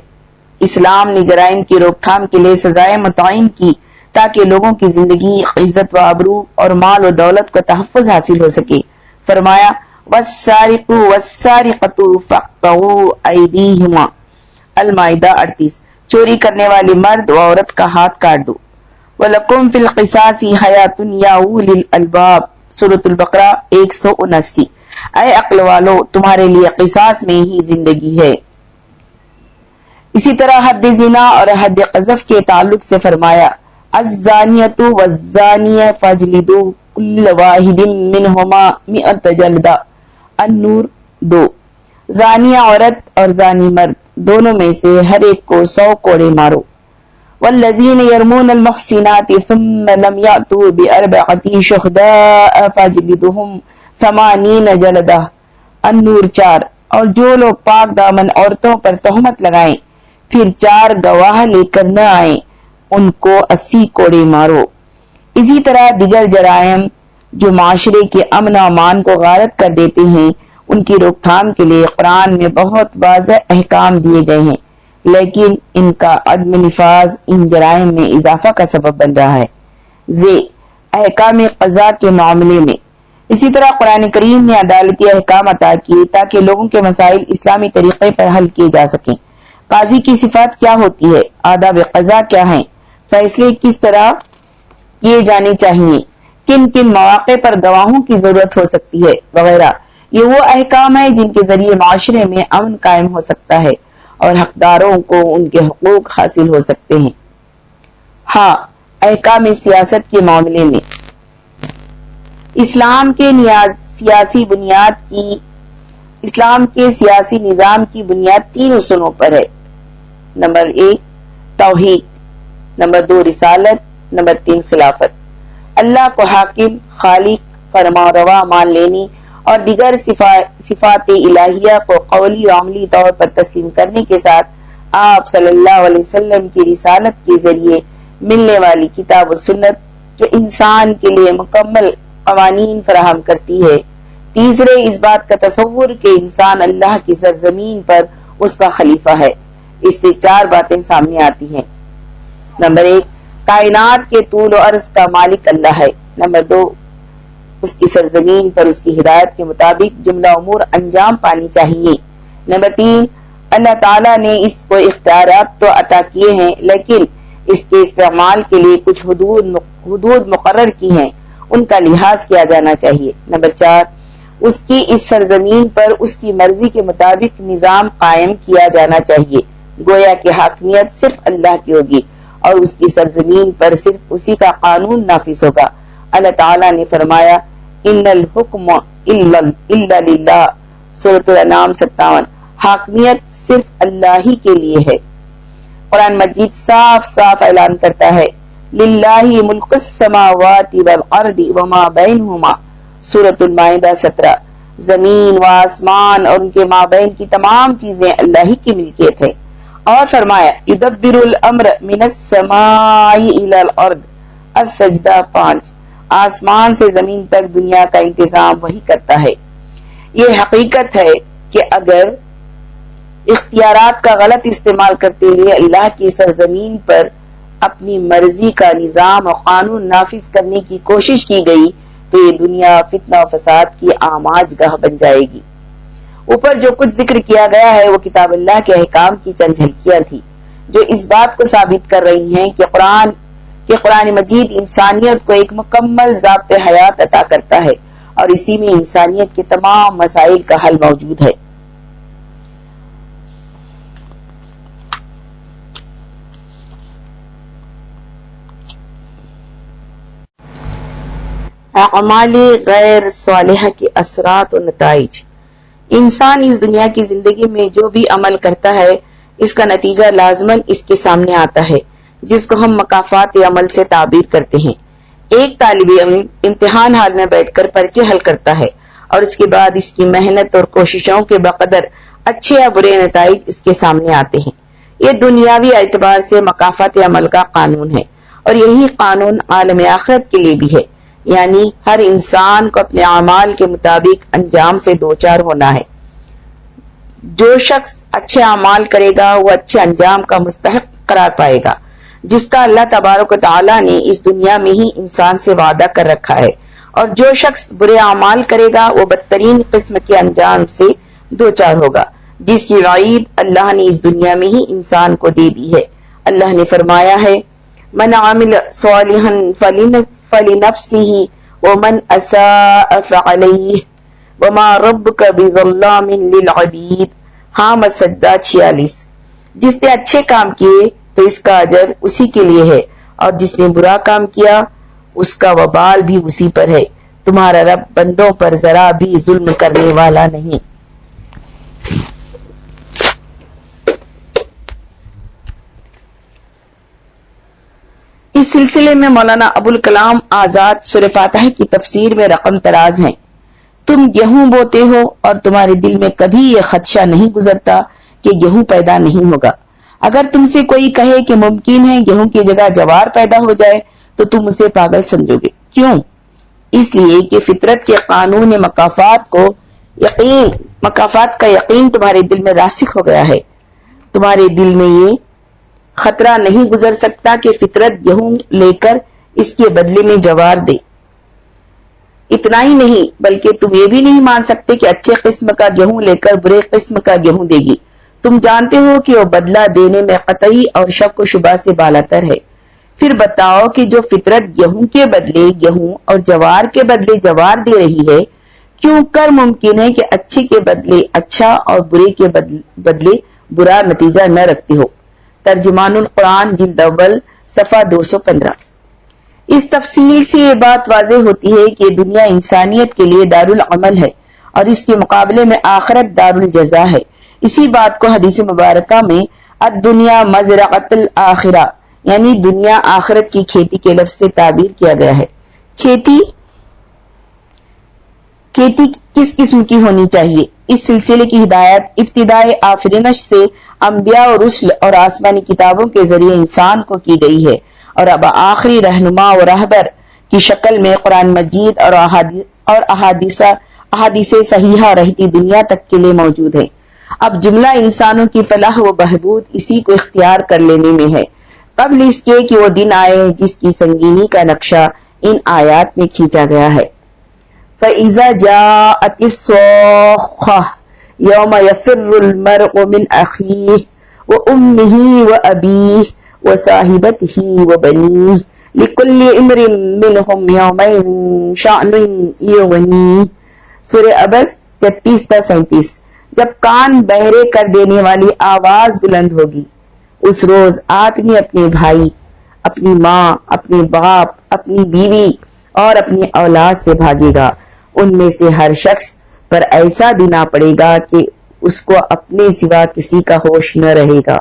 اسلام نے جرائم کی روک تھام کے لیے سزائیں متعین کی تاکہ لوگوں کی زندگی، عزت و آبرو اور مال و دولت کو تحفظ حاصل ہو سکے۔ فرمایا والسارق والسارقۃ فاقطعوا ایدیہما، المائدہ 38، چوری کرنے والے مرد و عورت کا ہاتھ کاٹ دو۔ وَلَكُمْ فِي الْقِصَاصِ حَيَاةٌ يَا أُولِي الْأَلْبَابِ، سورۃ البقرہ 179۔ اے عقل والو، تمہارے لیے قصاص میں ہی زندگی ہے۔ اسی طرح حد زنا اور حد قذف کے تعلق سے فرمایا الزانیۃ والزانی فاجلدوا کل واحد منہما 100 جلدہ، النور 2۔ زانیہ عورت اور زانی مرد دونوں میں سے ہر ایک کو 100 کوڑے مارو۔ والذین یرمون المحصنات ثم لم یأتوا بأربعة شہداء فاجلدوہم 80 جلدہ، النور 4۔ اور جو لوگ پاک دامن عورتوں پر تہمت لگائیں پھر 4 گواہ لے کر نہ آئیں ان کو 80 کوڑے مارو۔ اسی طرح دیگر جرائم جو معاشرے کے امن و امان کو غارت کر دیتے ہیں ان کی روک تھام کے لیے قرآن میں بہت واضح احکام دیے گئے ہیں، لیکن ان کا عدم نفاذ ان جرائم میں اضافہ کا سبب بن رہا ہے۔ احکام قضاء کے معاملے میں اسی طرح قرآن کریم نے عدالتی احکام عطا کیے تاکہ لوگوں کے مسائل اسلامی طریقے پر حل کیے جا سکیں۔ قاضی کی صفات کیا ہوتی ہے، آداب قضاء کیا ہیں، فیصلے کس طرح کیے جانے چاہیے، کن کن مواقع پر گواہوں کی ضرورت ہو سکتی ہے، وغیرہ۔ یہ وہ احکام ہیں جن کے ذریعے معاشرے میں امن قائم ہو سکتا ہے اور حقداروں کو ان کے حقوق حاصل ہو سکتے ہیں۔ ہاں، احکام سیاست کے معاملے میں اسلام کے سیاسی نظام کی بنیاد 3 اصولوں پر ہے۔ نمبر 1 توحید، نمبر 2 رسالت، نمبر 3 خلافت۔ اللہ کو حاکم، خالق، فرمانروا مان لینے اور دیگر صفات الہیہ کو قولی و عملی طور پر تسلیم کرنے کے ساتھ آپ صلی اللہ علیہ وسلم کی رسالت کے ذریعے ملنے والی کتاب و سنت جو انسان کے لیے مکمل قوانین فراہم کرتی ہے۔ تیسرے، اس بات کا تصور کہ انسان اللہ کی سرزمین پر اس کا خلیفہ ہے۔ اس سے 4 باتیں سامنے آتی ہیں۔ نمبر 1 کائنات کے طول و عرض کا مالک اللہ ہے۔ نمبر 2 اس کی سرزمین پر اس کی ہدایت کے مطابق جملہ امور انجام پانی چاہیے۔ نمبر 3 اللہ تعالیٰ نے اس کو اختیارات تو عطا کیے ہیں، لیکن اس کے استعمال کے لیے کچھ حدود مقرر کی ہیں، ان کا لحاظ کیا جانا چاہیے۔ نمبر 4، اس کی اس سرزمین پر اس کی مرضی کے مطابق نظام قائم کیا جانا چاہیے، گویا کہ حاکمیت صرف اللہ کی ہوگی اور اس کی سرزمین پر صرف اسی کا قانون نافذ ہوگا۔ اللہ تعالیٰ نے فرمایا ان الحکم الا للہ، سورۃ الانعام 57، حاکمیت صرف اللہ ہی کے لیے ہے۔ قرآن مجید صاف صاف اعلان کرتا ہے للہ ملک السماوات والارض وما بینہما، سورۃ المائدہ 17، زمین و آسمان اور ان کے مابین کی تمام چیزیں اللہ ہی کی ملکیت ہے۔ اور فرمایا یدبر الامر من السماء الى الارض، السجدہ 5، آسمان سے زمین تک دنیا کا انتظام وہی کرتا ہے۔ یہ حقیقت ہے کہ اگر اختیارات کا غلط استعمال کرتے ہوئے اللہ کی سرزمین پر اپنی مرضی کا نظام اور قانون نافذ کرنے کی کوشش کی گئی تو یہ دنیا فتنہ و فساد کی آماج گاہ بن جائے گی۔ اوپر جو کچھ ذکر کیا گیا ہے وہ کتاب اللہ کے احکام کی چند جھلکیاں تھی جو اس بات کو ثابت کر رہی ہیں کہ قرآن مجید انسانیت کو ایک مکمل ضابط حیات عطا کرتا ہے اور اسی میں انسانیت کے تمام مسائل کا حل موجود ہے۔ اعمال غیر صالحہ کے اثرات و نتائج۔ انسان اس دنیا کی زندگی میں جو بھی عمل کرتا ہے اس کا نتیجہ لازماً اس کے سامنے آتا ہے، جس کو ہم مکافات عمل سے تعبیر کرتے ہیں۔ ایک طالب علم امتحان حال میں بیٹھ کر پرچے حل کرتا ہے اور اس کے بعد اس کی محنت اور کوششوں کے بقدر اچھے یا برے نتائج اس کے سامنے آتے ہیں۔ یہ دنیاوی اعتبار سے مکافات عمل کا قانون ہے اور یہی قانون عالم آخرت کے لیے بھی ہے، یعنی ہر انسان کو اپنے اعمال کے مطابق انجام سے دوچار ہونا ہے۔ جو شخص اچھے اعمال کرے گا وہ اچھے انجام کا مستحق قرار پائے گا، جس کا اللہ تبارک و تعالیٰ نے اس دنیا میں ہی انسان سے وعدہ کر رکھا ہے، اور جو شخص برے اعمال کرے گا وہ بدترین قسم کے انجام سے دوچار ہوگا، جس کی وعید اللہ نے اس دنیا میں ہی انسان کو دے دی ہے۔ اللہ نے فرمایا ہے من عمل صالحا فلنفسه ومن اساء فعلیہ وما ربک بظلام للعبید، حامد سجدہ 46۔ جس نے اچھے کام کیے تو اس کا اجر اسی کے لیے ہے اور جس نے برا کام کیا اس کا وبال بھی اسی پر ہے، تمہارا رب بندوں پر ذرا بھی ظلم کرنے والا نہیں۔ اس سلسلے میں مولانا ابوالکلام آزاد سورہ فاتحہ کی تفسیر میں رقم تراز ہیں۔ تم گیہوں بوتے ہو اور تمہارے دل میں کبھی یہ خدشہ نہیں گزرتا کہ گیہوں پیدا نہیں ہوگا۔ اگر تم سے کوئی کہے کہ ممکن ہے گیہوں کی جگہ جوار پیدا ہو جائے تو تم اسے پاگل سمجھو گے۔ کیوں؟ اس لیے کہ فطرت کے قانون مکافات کا یقین تمہارے دل میں راسخ ہو گیا ہے۔ تمہارے دل میں یہ خطرہ نہیں گزر سکتا کہ فطرت گیہوں لے کر اس کے بدلے میں جوار دے۔ اتنا ہی نہیں بلکہ تم یہ بھی نہیں مان سکتے کہ اچھے قسم کا گیہوں لے کر برے قسم کا گیہوں دے گی۔ تم جانتے ہو کہ وہ بدلہ دینے میں قطعی اور شک و شبہ سے بالاتر ہے۔ پھر بتاؤ کہ جو فطرت گیہوں کے بدلے گیہوں اور جوار کے بدلے جوار دے رہی ہے، کیوں کر ممکن ہے کہ اچھے کے بدلے اچھا اور برے کے بدلے برا نتیجہ نہ رکھتے ہو۔ ترجمان القرآن جلد اول صفحہ 215۔ اس تفصیل سے یہ بات واضح ہوتی ہے کہ دنیا انسانیت کے لیے دارالعمل ہے اور اس کے مقابلے میں آخرت دارالجزا ہے۔ اسی بات کو حدیث مبارکہ میں الدنیا مزرعۃ الآخرہ یعنی دنیا آخرت کی کھیتی کے لفظ سے تعبیر کیا گیا ہے۔ کھیتی کس قسم کی ہونی چاہیے؟ اس سلسلے کی ہدایت ابتدائے آفرینش سے انبیاء اور رسل اور آسمانی کتابوں کے ذریعے انسان کو کی گئی ہے اور اب آخری رہنما و رہبر کی شکل میں قرآن مجید اور احادیث صحیحہ رہتی دنیا تک کے لیے موجود ہے۔ اب جملہ انسانوں کی فلاح و بہبود اسی کو اختیار کر لینے میں ہے، قبل اس کے کہ وہ دن آئے جس کی سنگینی کا نقشہ ان آیات میں کھینچا گیا ہے۔ فَإِذَا جَاءَتِ الصَّاخَّةُ یوم یفر المرء من اخیہ وامہ وابیہ وصاحبتہ وبنیہ لکل امرئ منہم یومئذ شأن یغنیہ۔ سورہ عبس 33-37۔ جب کان بہرے کر دینے والی آواز بلند ہوگی، اس روز آدمی اپنے بھائی، اپنی ماں، اپنے باپ، اپنی بیوی اور اپنی اولاد سے بھاگے گا۔ ان میں سے ہر شخص پر ایسا دن آ پڑے گا کہ اس کو اپنے سوا کسی کا ہوش نہ رہے گا۔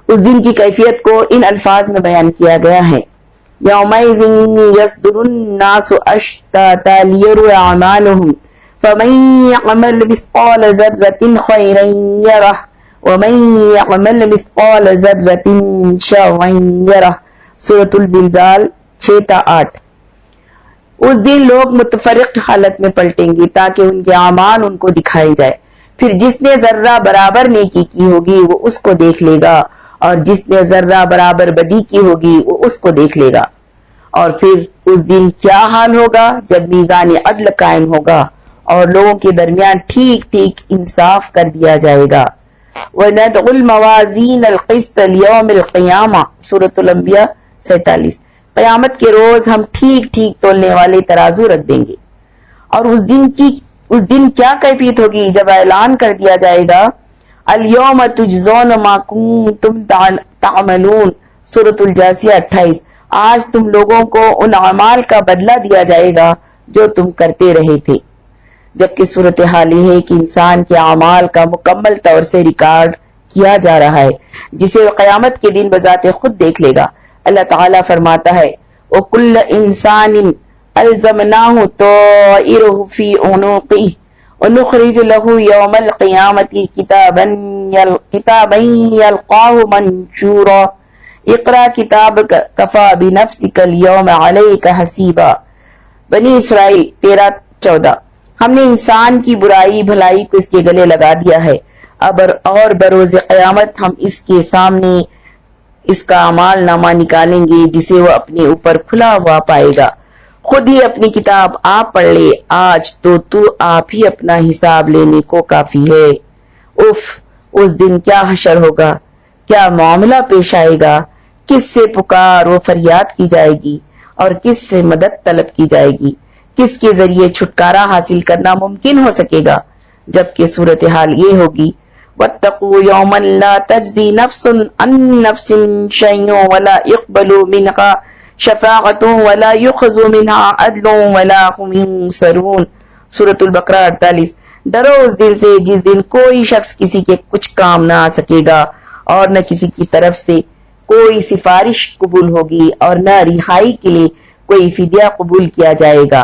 اس دن کی کیفیت کو ان الفاظ میں بیان کیا گیا ہے: یومئذ یصدر الناس اشتاتا لیروا اعمالهم فمن يعمل مثقال ذرة خيرا يره ومن يعمل مثقال ذرة شرا يره۔ سورۃ الزلزال 6-8۔ اس دن لوگ متفرق حالت میں پلٹیں گے تاکہ ان کے اعمال ان کو دکھائے جائے، پھر جس نے ذرہ برابر نیکی کی ہوگی وہ اس کو دیکھ لے گا، اور جس نے ذرہ برابر بدی کی ہوگی وہ اس کو دیکھ لے گا۔ اور پھر اس دن کیا حال ہوگا جب میزان عدل قائم ہوگا اور لوگوں کے درمیان ٹھیک ٹھیک انصاف کر دیا جائے گا۔ وَنَضَعُ الْمَوَازِينَ الْقِسْطَ لِيَوْمِ الْقِيَامَةِ۔ سورۃ الانبیاء 47۔ قیامت کے روز ہم ٹھیک ٹھیک تولنے والے ترازو رکھ دیں گے۔ اور اس دن کیا کیفیت ہوگی جب اعلان کر دیا جائے گا: اليوم تجزون ما کنتم تعملون۔ سورۃ الجاثیہ 28۔ آج تم لوگوں کو ان اعمال کا بدلہ دیا جائے گا جو تم کرتے رہے تھے۔ جبکہ صورتحال یہ ہے کہ انسان کے اعمال کا مکمل طور سے ریکارڈ کیا جا رہا ہے، جسے وہ قیامت کے دن بذات خود دیکھ لے گا۔ اللہ تعالیٰ فرماتا ہے: وَكُلَّ إِنسَانٍ أَلْزَمْنَاهُ طَائِرَهُ فِي عُنُقِهِ وَنُخْرِجُ لَهُ يَوْمَ الْقِيَامَةِ كِتَابًا يَلْقَاهُ مَنشُورًا اقرأ كِتَابَكَ كَفَى بِنَفْسِكَ الْيَوْمَ عَلَيْكَ حَسِيبًا۔ بنی اسرائیل 13-14۔ ہم نے انسان کی برائی بھلائی کو اس کے گلے لگا دیا ہے، اور بروز قیامت ہم اس کے سامنے اس کا اعمال نامہ نکالیں گے جسے وہ اپنے اوپر کھلا ہوا پائے گا۔ خود ہی اپنی کتاب آپ پڑھ لے، آج تو آپ ہی اپنا حساب لینے کو کافی ہے۔ اف، اس دن کیا حشر ہوگا، کیا معاملہ پیش آئے گا، کس سے پکار و فریاد کی جائے گی اور کس سے مدد طلب کی جائے گی، کس کے ذریعے چھٹکارا حاصل کرنا ممکن ہو سکے گا، جبکہ صورتحال یہ ہوگی: وَاتَّقُوا يَوْمًا لَا تَجْزِي نَفْسٌ عَن نَفْسٍ شَيْئًا وَلَا يُقْبَلُ مِنْهَا شَفَاعَةٌ وَلَا يُؤْخَذُ مِنْهَا عَدْلٌ وَلَا هُمْ يُنصَرُونَ۔ سورۃ البقرہ 48۔ ڈرو اس دن سے جس دن کوئی شخص کسی کے کچھ کام نہ آ سکے گا، اور نہ کسی کی طرف سے کوئی سفارش قبول ہوگی، اور نہ رہائی کے لیے کوئی فدیہ قبول کیا جائے گا،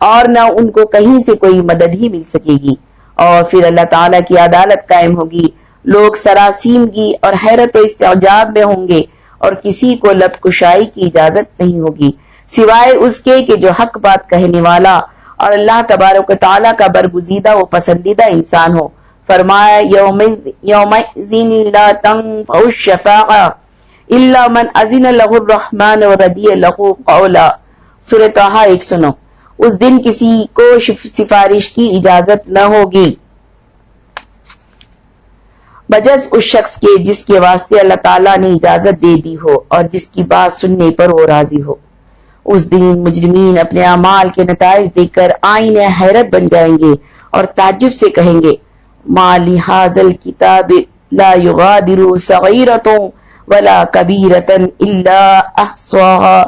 اور نہ ان کو کہیں سے کوئی مدد ہی مل سکے گی۔ اور پھر اللہ تعالیٰ کی عدالت قائم ہوگی، لوگ سراسیمگی اور حیرت و استعجاب میں ہوں گے، اور کسی کو لب کشائی کی اجازت نہیں ہوگی سوائے اس کے کہ جو حق بات کہنے والا اور اللہ تبارک و تعالیٰ کا برگزیدہ و پسندیدہ انسان ہو۔ فرمایا: یومئذ لا تنفع الشفاعة الا من اذن له الرحمن ورضی له قولا۔ سورۃ طٰہٰ 109۔ اس دن کسی کو سفارش کی اجازت نہ ہوگی بجز اس شخص کے جس کے واسطے اللہ تعالیٰ نے اجازت دے دی ہو اور جس کی بات سننے پر وہ راضی ہو۔ اس دن مجرمین اپنے اعمال کے نتائج دیکھ کر آئین حیرت بن جائیں گے اور تعجب سے کہیں گے: ما لہذا الکتاب لا یغادر صغیرۃ ولا کبیرۃ الا احصاها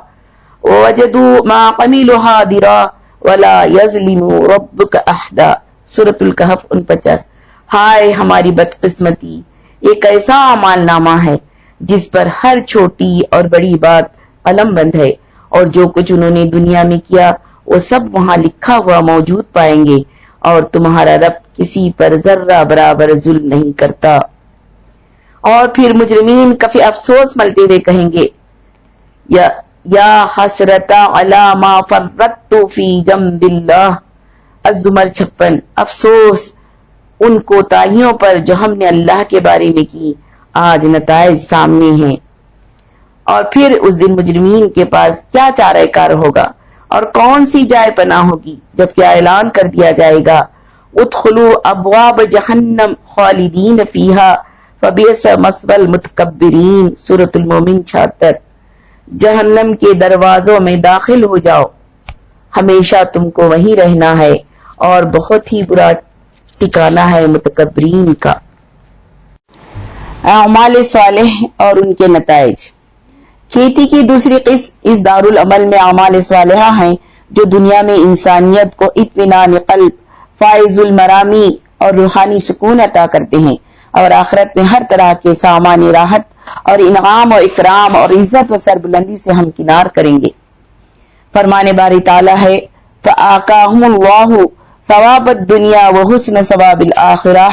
ووجدوا ما عملوا حاضرا ولا یظلم ربک احدا۔ سورۃ الکہف 49۔ ہائے ہماری بدقسمتی، ایک ایسا اعمال نامہ ہے جس پر ہر چھوٹی اور بڑی بات قلم بند ہے، اور جو کچھ انہوں نے دنیا میں کیا وہ سب وہاں لکھا ہوا موجود پائیں گے، اور تمہارا رب کسی پر ذرہ برابر ظلم نہیں کرتا۔ اور پھر مجرمین کفی افسوس ملتے ہوئے کہیں گے: یا حسرتا علی ما فرطت فی جنب اللہ۔ الزمر 56۔ افسوس ان کوتاہیوں پر جو ہم نے اللہ کے بارے میں کی، آج نتائج سامنے ہیں۔ اور پھر اس دن مجرمین کے پاس کیا چارہ کار ہوگا اور کون سی جائے پناہ ہوگی، جبکہ اعلان کر دیا جائے گا: ادخلوا ابواب جہنم خالدین فیہا فبئس مثوى المتکبرین، سورۃ المومن 76۔ جہنم کے دروازوں میں داخل ہو جاؤ، ہمیشہ تم کو وہیں رہنا ہے اور بہت ہی برا ٹھکانہ ہے متکبرین کا۔ اعمال صالح اور ان کے نتائج۔ کھیتی کی دوسری قسم اس دارالعمل میں اعمال صالحہ ہیں جو دنیا میں انسانیت کو اطمینان قلب، فائز المرامی اور روحانی سکون عطا کرتے ہیں، اور آخرت میں ہر طرح کے سامان راحت اور انعام و اکرام اور عزت و سربلندی سے ہمکنار کریں گے۔ فرمان باری تعالیٰ ہے فآقاہم اللہ ثواب الدنیا وحسن ثواب الآخرہ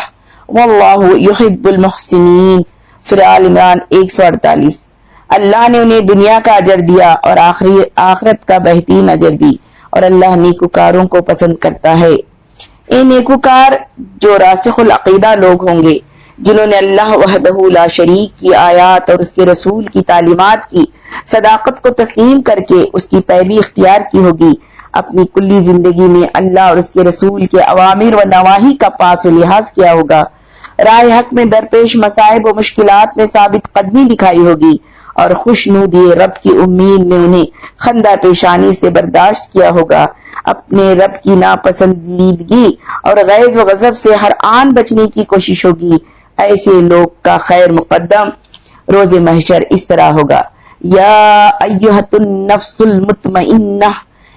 واللہ یحب المحسنین، سورہ آل عمران 148۔ اللہ نے انہیں دنیا کا اجر دیا اور آخرت کا بہترین اجر بھی، اور اللہ نیکوکاروں کو پسند کرتا ہے۔ اے نیکوکار جو راسخ العقیدہ لوگ ہوں گے، جنہوں نے اللہ وحدہ لا شریک کی آیات اور اس کے رسول کی تعلیمات کی صداقت کو تسلیم کر کے اس کی پیروی اختیار کی ہوگی، اپنی کلی زندگی میں اللہ اور اس کے رسول کے اوامر و نواہی کا پاس و لحاظ کیا ہوگا، راہ حق میں درپیش مصائب و مشکلات میں ثابت قدمی دکھائی ہوگی، اور خوشنودی رب کی امید میں انہیں خندہ پیشانی سے برداشت کیا ہوگا، اپنے رب کی ناپسندیدگی اور غیظ و غضب سے ہر آن بچنے کی کوشش ہوگی۔ ایسے لوگ کا خیر مقدم روز محشر اس طرح ہوگا، یا ایھۃ النفس المطمئنہ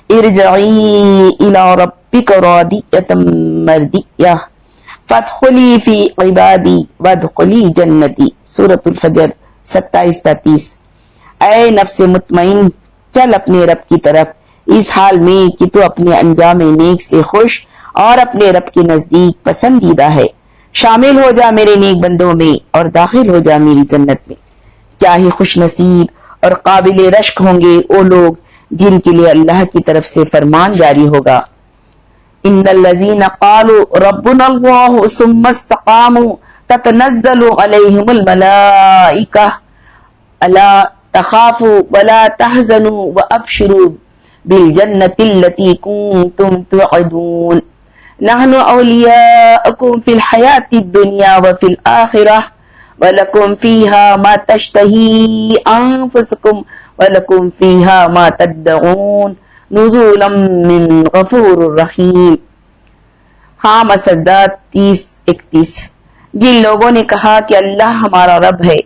ارجعی الی ربک راضیۃ مرضیہ فادخلی فی عبادی وادخلی جنتی، سورۃ الفجر 27-33۔ اے نفس مطمئن، چل اپنے رب کی طرف اس حال میں کہ تو اپنے انجام نیک سے خوش اور اپنے رب کے نزدیک پسندیدہ ہے، شامل ہو جا میرے نیک بندوں میں اور داخل ہو جا میری جنت میں۔ کیا ہی خوش نصیب اور قابل رشک ہوں گے وہ لوگ جن کے لیے اللہ کی طرف سے فرمان جاری ہوگا، ان الذین قالوا ربنا اللہ ثم استقاموا تتنزل علیہم الملائکہ الا تخافوا ولا تحزنوا وابشروا بالجنۃ التی کنتم توعدون نحن اولیاؤکم فی الحیاۃ الدنیا وفی الآخرہ وَلَكُمْ فِيهَا مَا تَشْتَهِي أَنفُسُكُمْ وَلَكُمْ فِيهَا مَا تَدَّعُونَ نُزُولًا مِّن غَفُورٍ رَحِيمٍ۔ حام سجدہ 30-31۔ جن لوگوں نے کہا کہ اللہ ہمارا رب ہے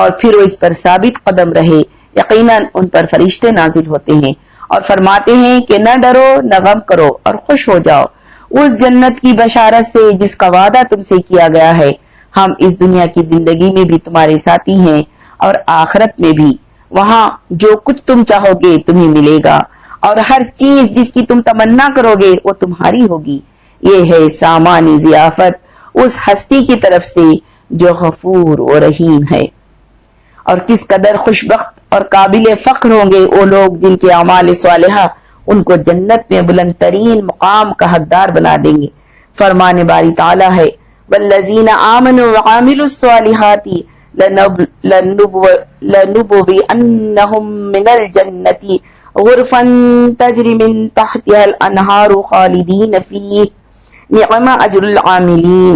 اور پھر وہ اس پر ثابت قدم رہے، یقیناً ان پر فرشتے نازل ہوتے ہیں اور فرماتے ہیں کہ نہ ڈرو نہ غم کرو اور خوش ہو جاؤ اس جنت کی بشارت سے جس کا وعدہ تم سے کیا گیا ہے، ہم اس دنیا کی زندگی میں بھی تمہارے ساتھی ہیں اور آخرت میں بھی، وہاں جو کچھ تم چاہو گے تمہیں ملے گا اور ہر چیز جس کی تم تمنا کرو گے وہ تمہاری ہوگی۔ یہ ہے سامان ضیافت اس ہستی کی طرف سے جو غفور و رحیم ہے۔ اور کس قدر خوش بخت اور قابل فخر ہوں گے وہ لوگ جن کے اعمال صالحہ ان کو جنت میں بلند ترین مقام کا حقدار بنا دیں گے۔ فرمان باری تعالیٰ ہے والذین آمنوا وعملوا الصالحات لنبوئنہم من الجنۃ غرفا تجری من تحتها الانہار خالدین فیہ نعم اجر العاملین،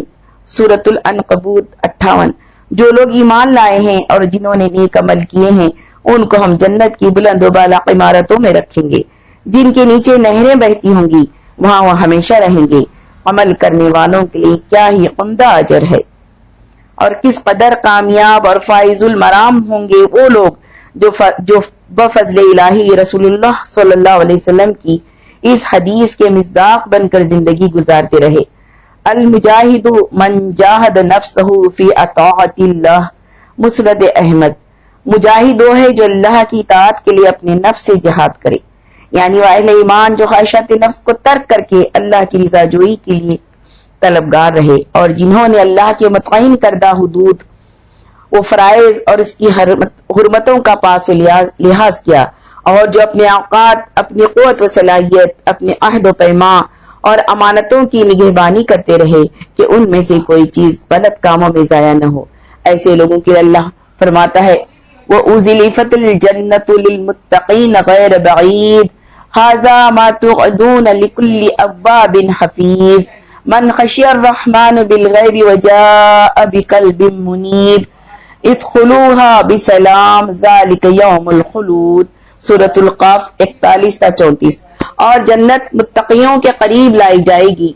سورۃ العنکبوت 58۔ جو لوگ ایمان لائے ہیں اور جنہوں نے نیک عمل کیے ہیں ان کو ہم جنت کی بلند و بالا عمارتوں میں رکھیں گے جن کے نیچے نہریں بہتی ہوں گی، وہاں وہ ہمیشہ رہیں گے۔ عمل کرنے والوں کے لیے کیا ہی عمدہ اجر ہے۔ اور کس قدر کامیاب اور فائز المرام ہوں گے وہ لوگ جو بفضل الہی رسول اللہ صلی اللہ علیہ وسلم کی اس حدیث کے مصداق بن کر زندگی گزارتے رہے، المجاہد من جاہد نفسہ فی اطاعت اللہ، مسند احمد۔ مجاہد وہ ہے جو اللہ کی اطاعت کے لیے اپنے نفس سے جہاد کرے، یعنی وہ اہل ایمان جو خواہشات نفس کو ترک کر کے اللہ کی رضا جوئی کے لیے طلبگار رہے، اور جنہوں نے اللہ کے متعین کردہ حدود و فرائض اور اس کی حرمتوں کا پاس و لحاظ کیا، اور جو اپنے اوقات، اپنی قوت و صلاحیت، اپنے عہد و پیما اور امانتوں کی نگہبانی کرتے رہے کہ ان میں سے کوئی چیز غلط کاموں میں ضائع نہ ہو۔ ایسے لوگوں کے اللہ فرماتا ہے وَأُزْلِفَتِ الْجَنَّةُ لِلْمُتَّقِينَ غَيْرَ بَعِيدٍ هَذَا مَا تُوعَدُونَ لِكُلِّ أَوَّابٍ حَفِيظٍ من خشی الرحمن بالغیب وجاء بقلب منیب ادخلوها بسلام ذالک یوم الخلود، سورۃ القاف 41-34۔ اور جنت متقیوں کے قریب لائی جائے گی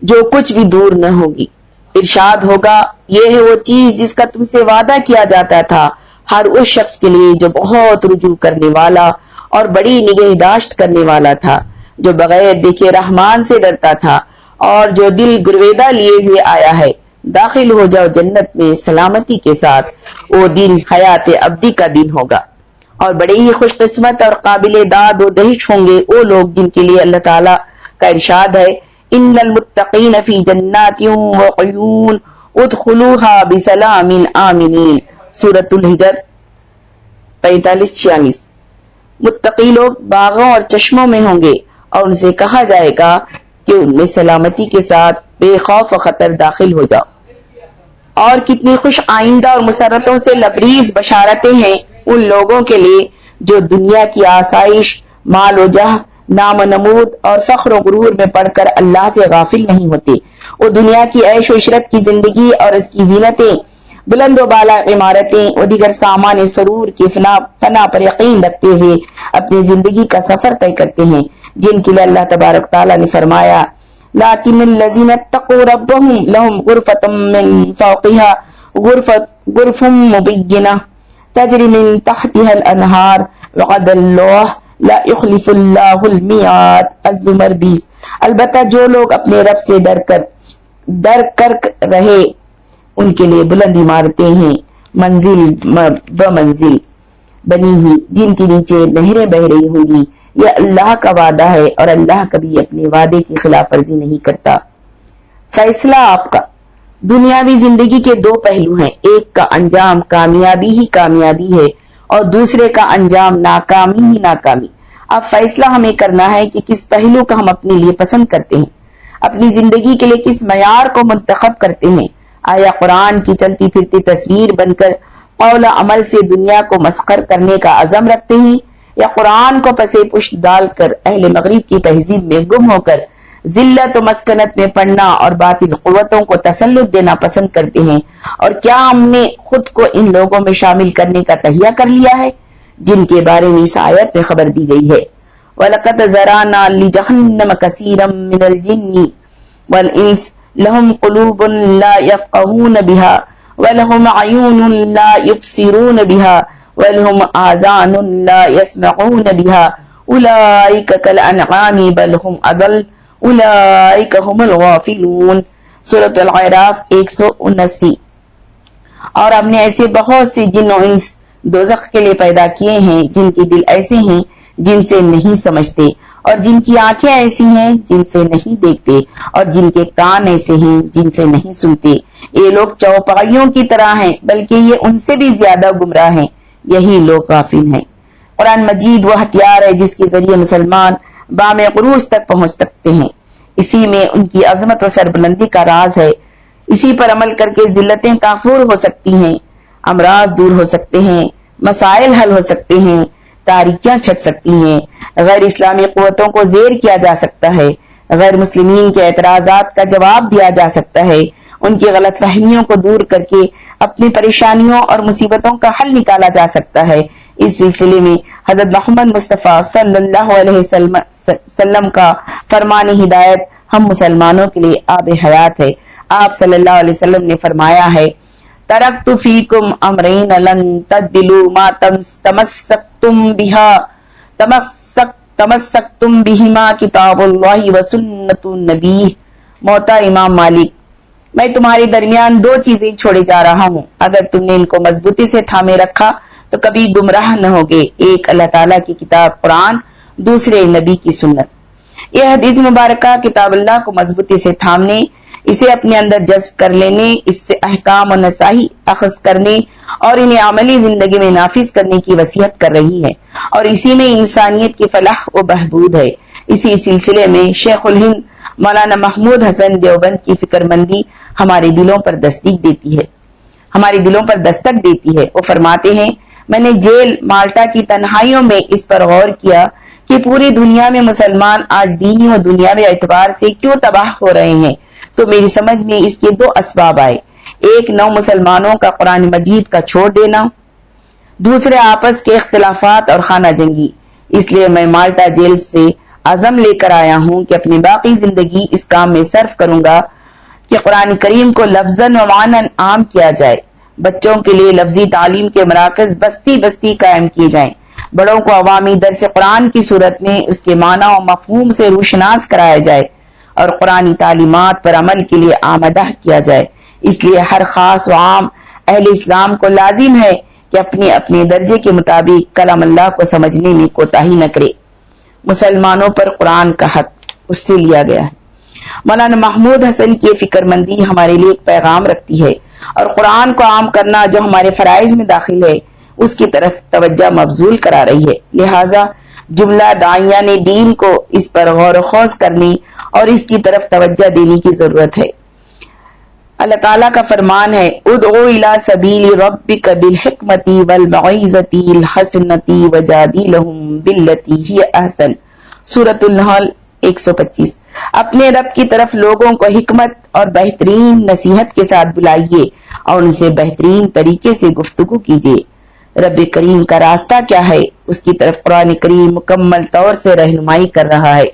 جو کچھ بھی دور نہ ہوگی۔ ارشاد ہوگا یہ ہے وہ چیز جس کا تم سے وعدہ کیا جاتا تھا ہر اس شخص کے لیے جو بہت رجوع کرنے والا اور بڑی نگہداشت کرنے والا تھا، جو بغیر دیکھے رحمان سے ڈرتا تھا اور جو دل گرویدہ لیے ہوئے آیا ہے۔ داخل ہو جاؤ جنت میں سلامتی کے ساتھ، وہ دن حیات ابدی کا دن ہوگا۔ اور بڑے ہی خوش قسمت اور قابل داد و دہش ہوں گے وہ لوگ جن کے لیے اللہ تعالیٰ کا ارشاد ہے ان المتقین فی جنات وعیون ادخلوها بسلام آمنین، سورۃ الحجر 45-46۔ متقی لوگ باغوں اور چشموں میں ہوں گے اور ان سے کہا جائے گا کہ ان میں سلامتی کے ساتھ بے خوف و خطر داخل ہو جاؤ۔ اور کتنی خوش آئندہ اور مسرتوں سے لبریز بشارتیں ہیں ان لوگوں کے لیے جو دنیا کی آسائش، مال و جاہ، نام و نمود اور فخر و غرور میں پڑھ کر اللہ سے غافل نہیں ہوتے۔ وہ دنیا کی عیش و عشرت کی زندگی اور اس کی زینتیں، بلند و بالا عمارتیں اور دیگر سامان سرور کی فنا پر یقین رکھتے ہوئے اپنی زندگی کا سفر طے کرتے ہیں، جن کے لیے اللہ تبارک تعالیٰ نے فرمایا لیکن الذین اتقوا ربهم لهم غرفۃ من فوقها غرف مبینہ تجری من تحتها الانہار وعد اللہ لا یخلف اللہ المیعاد، الزمر 20۔ البتہ جو لوگ اپنے رب سے ڈر کر رہے ان کے لیے بلند عمارتیں ہیں منزل بمنزل بنی ہوئی جن کے نیچے نہریں بہ رہی ہوں گی۔ یہ اللہ کا وعدہ ہے اور اللہ کبھی اپنے وعدے کی خلاف ورزی نہیں کرتا۔ فیصلہ آپ کا۔ دنیاوی زندگی کے دو پہلو ہیں، ایک کا انجام کامیابی ہی کامیابی ہے اور دوسرے کا انجام ناکامی ہی ناکامی۔ اب فیصلہ ہمیں کرنا ہے کہ کس پہلو کا ہم اپنے لیے پسند کرتے ہیں، اپنی زندگی کے لیے کس معیار کو منتخب کرتے ہیں۔ آیا قرآن کی چلتی پھرتی تصویر بن کر قول عمل سے دنیا کو مسخر کرنے کا عزم رکھتے ہیں، یا قرآن کو پسے پشت ڈال کر اہل مغرب کی تہذیب میں گم ہو کر ذلت و مسکنت میں پڑنا اور باطل قوتوں کو تسلط دینا پسند کرتے ہیں؟ اور کیا ہم نے خود کو ان لوگوں میں شامل کرنے کا تہیہ کر لیا ہے جن کے بارے میں اس آیت میں خبر دی گئی ہے؟ وَلَقَدْ زَرَعْنَا لِجَهَنَّمَ كَثِيرًا مِنَ الْجِنِّ وَالْإِنسِ لَهُمْ قُلُوبٌ لَا يَفْقَهُونَ بِهَا وَلَهُمْ أَعْيُنٌ لَا يُبْصِرُونَ بِهَا وَلَهُمْ آذَانٌ لَا يَسْمَعُونَ بِهَا أُولَئِكَ كَالْأَنْعَامِ بَلْ هُمْ أَضَلُّ أُولَئِكَ هُمُ الْغَافِلُونَ، سورۃ الاعراف 179۔ اور ہم نے ایسے بہت سے جن و انس دوزخ کے لیے پیدا کیے ہیں جن کے دل ایسے ہیں جن سے نہیں سمجھتے، اور جن کی آنکھیں ایسی ہیں جن سے نہیں دیکھتے، اور جن کے کان ایسے ہیں جن سے نہیں سنتے۔ یہ لوگ چوپائیوں کی طرح ہیں بلکہ یہ ان سے بھی زیادہ گمراہ ہیں، یہی لوگ غافل ہیں۔ قرآن مجید وہ ہتھیار ہے جس کے ذریعے مسلمان بام عروج تک پہنچ سکتے ہیں، اسی میں ان کی عظمت و سربلندی کا راز ہے۔ اسی پر عمل کر کے ذلتیں کافور ہو سکتی ہیں، امراض دور ہو سکتے ہیں، مسائل حل ہو سکتے ہیں، تاریکیاں چھٹ سکتی ہیں، غیر اسلامی قوتوں کو زیر کیا جا سکتا ہے، غیر مسلمین کے اعتراضات کا جواب دیا جا سکتا ہے، ان کی غلط فہمیوں کو دور کر کے اپنی پریشانیوں اور مصیبتوں کا حل نکالا جا سکتا ہے۔ اس سلسلے میں حضرت محمد مصطفیٰ صلی اللہ علیہ وسلم کا فرمان ہدایت ہم مسلمانوں کے لیے آب حیات ہے۔ آپ صلی اللہ علیہ وسلم نے فرمایا ہے ترکت فیکم امرین لن تدلوا ما تمسکتم بہما کتاب اللہ و سنت النبی، موطا امام مالک۔ میں تمہارے درمیان دو چیزیں چھوڑے جا رہا ہوں، اگر تم نے ان کو مضبوطی سے تھامے رکھا تو کبھی گمراہ نہ ہوگے، ایک اللہ تعالیٰ کی کتاب قرآن، دوسرے نبی کی سنت۔ یہ حدیث مبارکہ کتاب اللہ کو مضبوطی سے تھامنے، اسے اپنے اندر جذب کر لینے، اس سے احکام و نصائح اخذ کرنے اور انہیں عملی زندگی میں نافذ کرنے کی وصیت کر رہی ہے، اور اسی میں انسانیت کی فلاح و بہبود ہے۔ اسی سلسلے میں شیخ الہند مولانا محمود حسن دیوبند کی فکر مندی ہمارے دلوں پر دستک دیتی ہے۔ وہ فرماتے ہیں میں نے جیل مالٹا کی تنہائیوں میں اس پر غور کیا کہ کہ پوری دنیا میں مسلمان آج دینی و دنیاوی اعتبار سے کیوں تباہ ہو رہے ہیں، تو میری سمجھ میں اس کے دو اسباب آئے۔ ایک، نو مسلمانوں کا قرآن مجید کا چھوڑ دینا، دوسرے آپس کے اختلافات اور خانہ جنگی۔ اس لیے میں مالٹا جیل سے عزم لے کر آیا ہوں کہ اپنی باقی زندگی اس کام میں صرف کروں گا کہ قرآن کریم کو لفظاً و معناً عام کیا جائے، بچوں کے لیے لفظی تعلیم کے مراکز بستی بستی قائم کیے جائیں، بڑوں کو عوامی درس قرآن کی صورت میں اس کے معنی و مفہوم سے روشناس کرایا جائے اور قرآنی تعلیمات پر عمل کے لیے آمادہ کیا جائے۔ اس لیے ہر خاص و عام اہل اسلام کو لازم ہے کہ اپنے اپنے درجے کے مطابق کلام اللہ کو سمجھنے میں کوتاہی نہ کرے۔ مسلمانوں پر قرآن کا حق اس سے لیا گیا ہے۔ مولانا محمود حسن کی فکر مندی ہمارے لیے ایک پیغام رکھتی ہے، اور قرآن کو عام کرنا جو ہمارے فرائض میں داخل ہے اس کی طرف توجہ مبذول کرا رہی ہے۔ لہٰذا جملہ داعیان دین کو اس پر غور و خوض کرنے اور اس کی طرف توجہ دینے کی ضرورت ہے۔ اللہ تعالیٰ کا فرمان ہے، ادعو الی سبیل ربک بالحکمۃ والموعظۃ الحسنۃ وجادلہم باللتی ہی احسن، سورۃ النحل 125۔ اپنے رب کی طرف لوگوں کو حکمت اور بہترین نصیحت کے ساتھ بلائیے اور ان سے بہترین طریقے سے گفتگو کیجیے۔ رب کریم کا راستہ کیا ہے؟ اس کی طرف قرآن کریم مکمل طور سے رہنمائی کر رہا ہے۔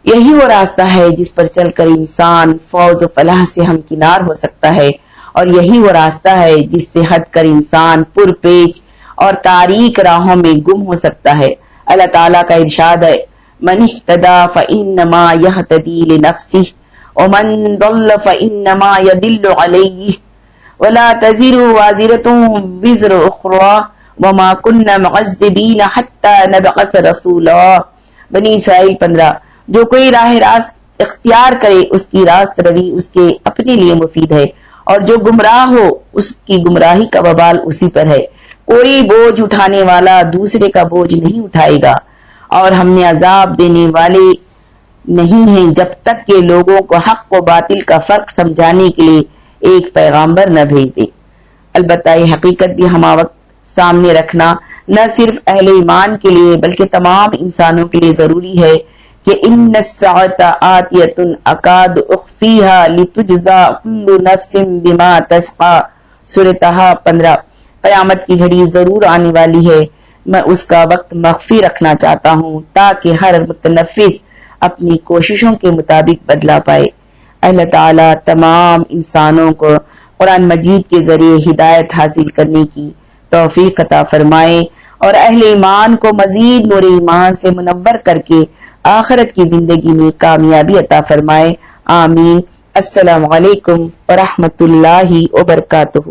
یہی وہ راستہ ہے جس پر چل کر انسان فوز و فلاح سے ہمکنار ہو سکتا ہے، اور یہی وہ راستہ ہے جس سے ہٹ کر انسان پرپیچ اور تاریک راہوں میں گم ہو سکتا ہے۔ اللہ تعالیٰ کا ارشاد ہے، من اہتدی فانما یہتدی لنفسہ ومن ضل فانما یضل علیہ ولا تزر وازرۃ وزر اخری وما كنا معذبین حتی نبعث رسولا، بنی اسرائیل 15۔ جو کوئی راہ راست اختیار کرے اس کی راست روی اس کے اپنے لیے مفید ہے، اور جو گمراہ ہو اس کی گمراہی کا وبال اسی پر ہے۔ کوئی بوجھ اٹھانے والا دوسرے کا بوجھ نہیں اٹھائے گا، اور ہم نے عذاب دینے والے نہیں ہیں جب تک کہ لوگوں کو حق و باطل کا فرق سمجھانے کے لیے ایک پیغامبر نہ بھیج دے۔ البتہ یہ حقیقت بھی ہمہ وقت سامنے رکھنا نہ صرف اہل ایمان کے لیے بلکہ تمام انسانوں کے لیے ضروری ہے کہ ان الساعۃ آتیۃ اکاد اخفیھا لتجزا کل نفس بما تسعی، سورۃ طٰہٰ 15۔ قیامت کی گھڑی ضرور آنے والی ہے، میں اس کا وقت مخفی رکھنا چاہتا ہوں تاکہ ہر متنفس اپنی کوششوں کے مطابق بدلہ پائے۔ اللہ تعالیٰ تمام انسانوں کو قرآن مجید کے ذریعے ہدایت حاصل کرنے کی توفیق عطا فرمائے، اور اہل ایمان کو مزید نور ایمان سے منور کر کے آخرت کی زندگی میں کامیابی عطا فرمائے۔ آمین۔ السلام علیکم ورحمۃ اللہ وبرکاتہ۔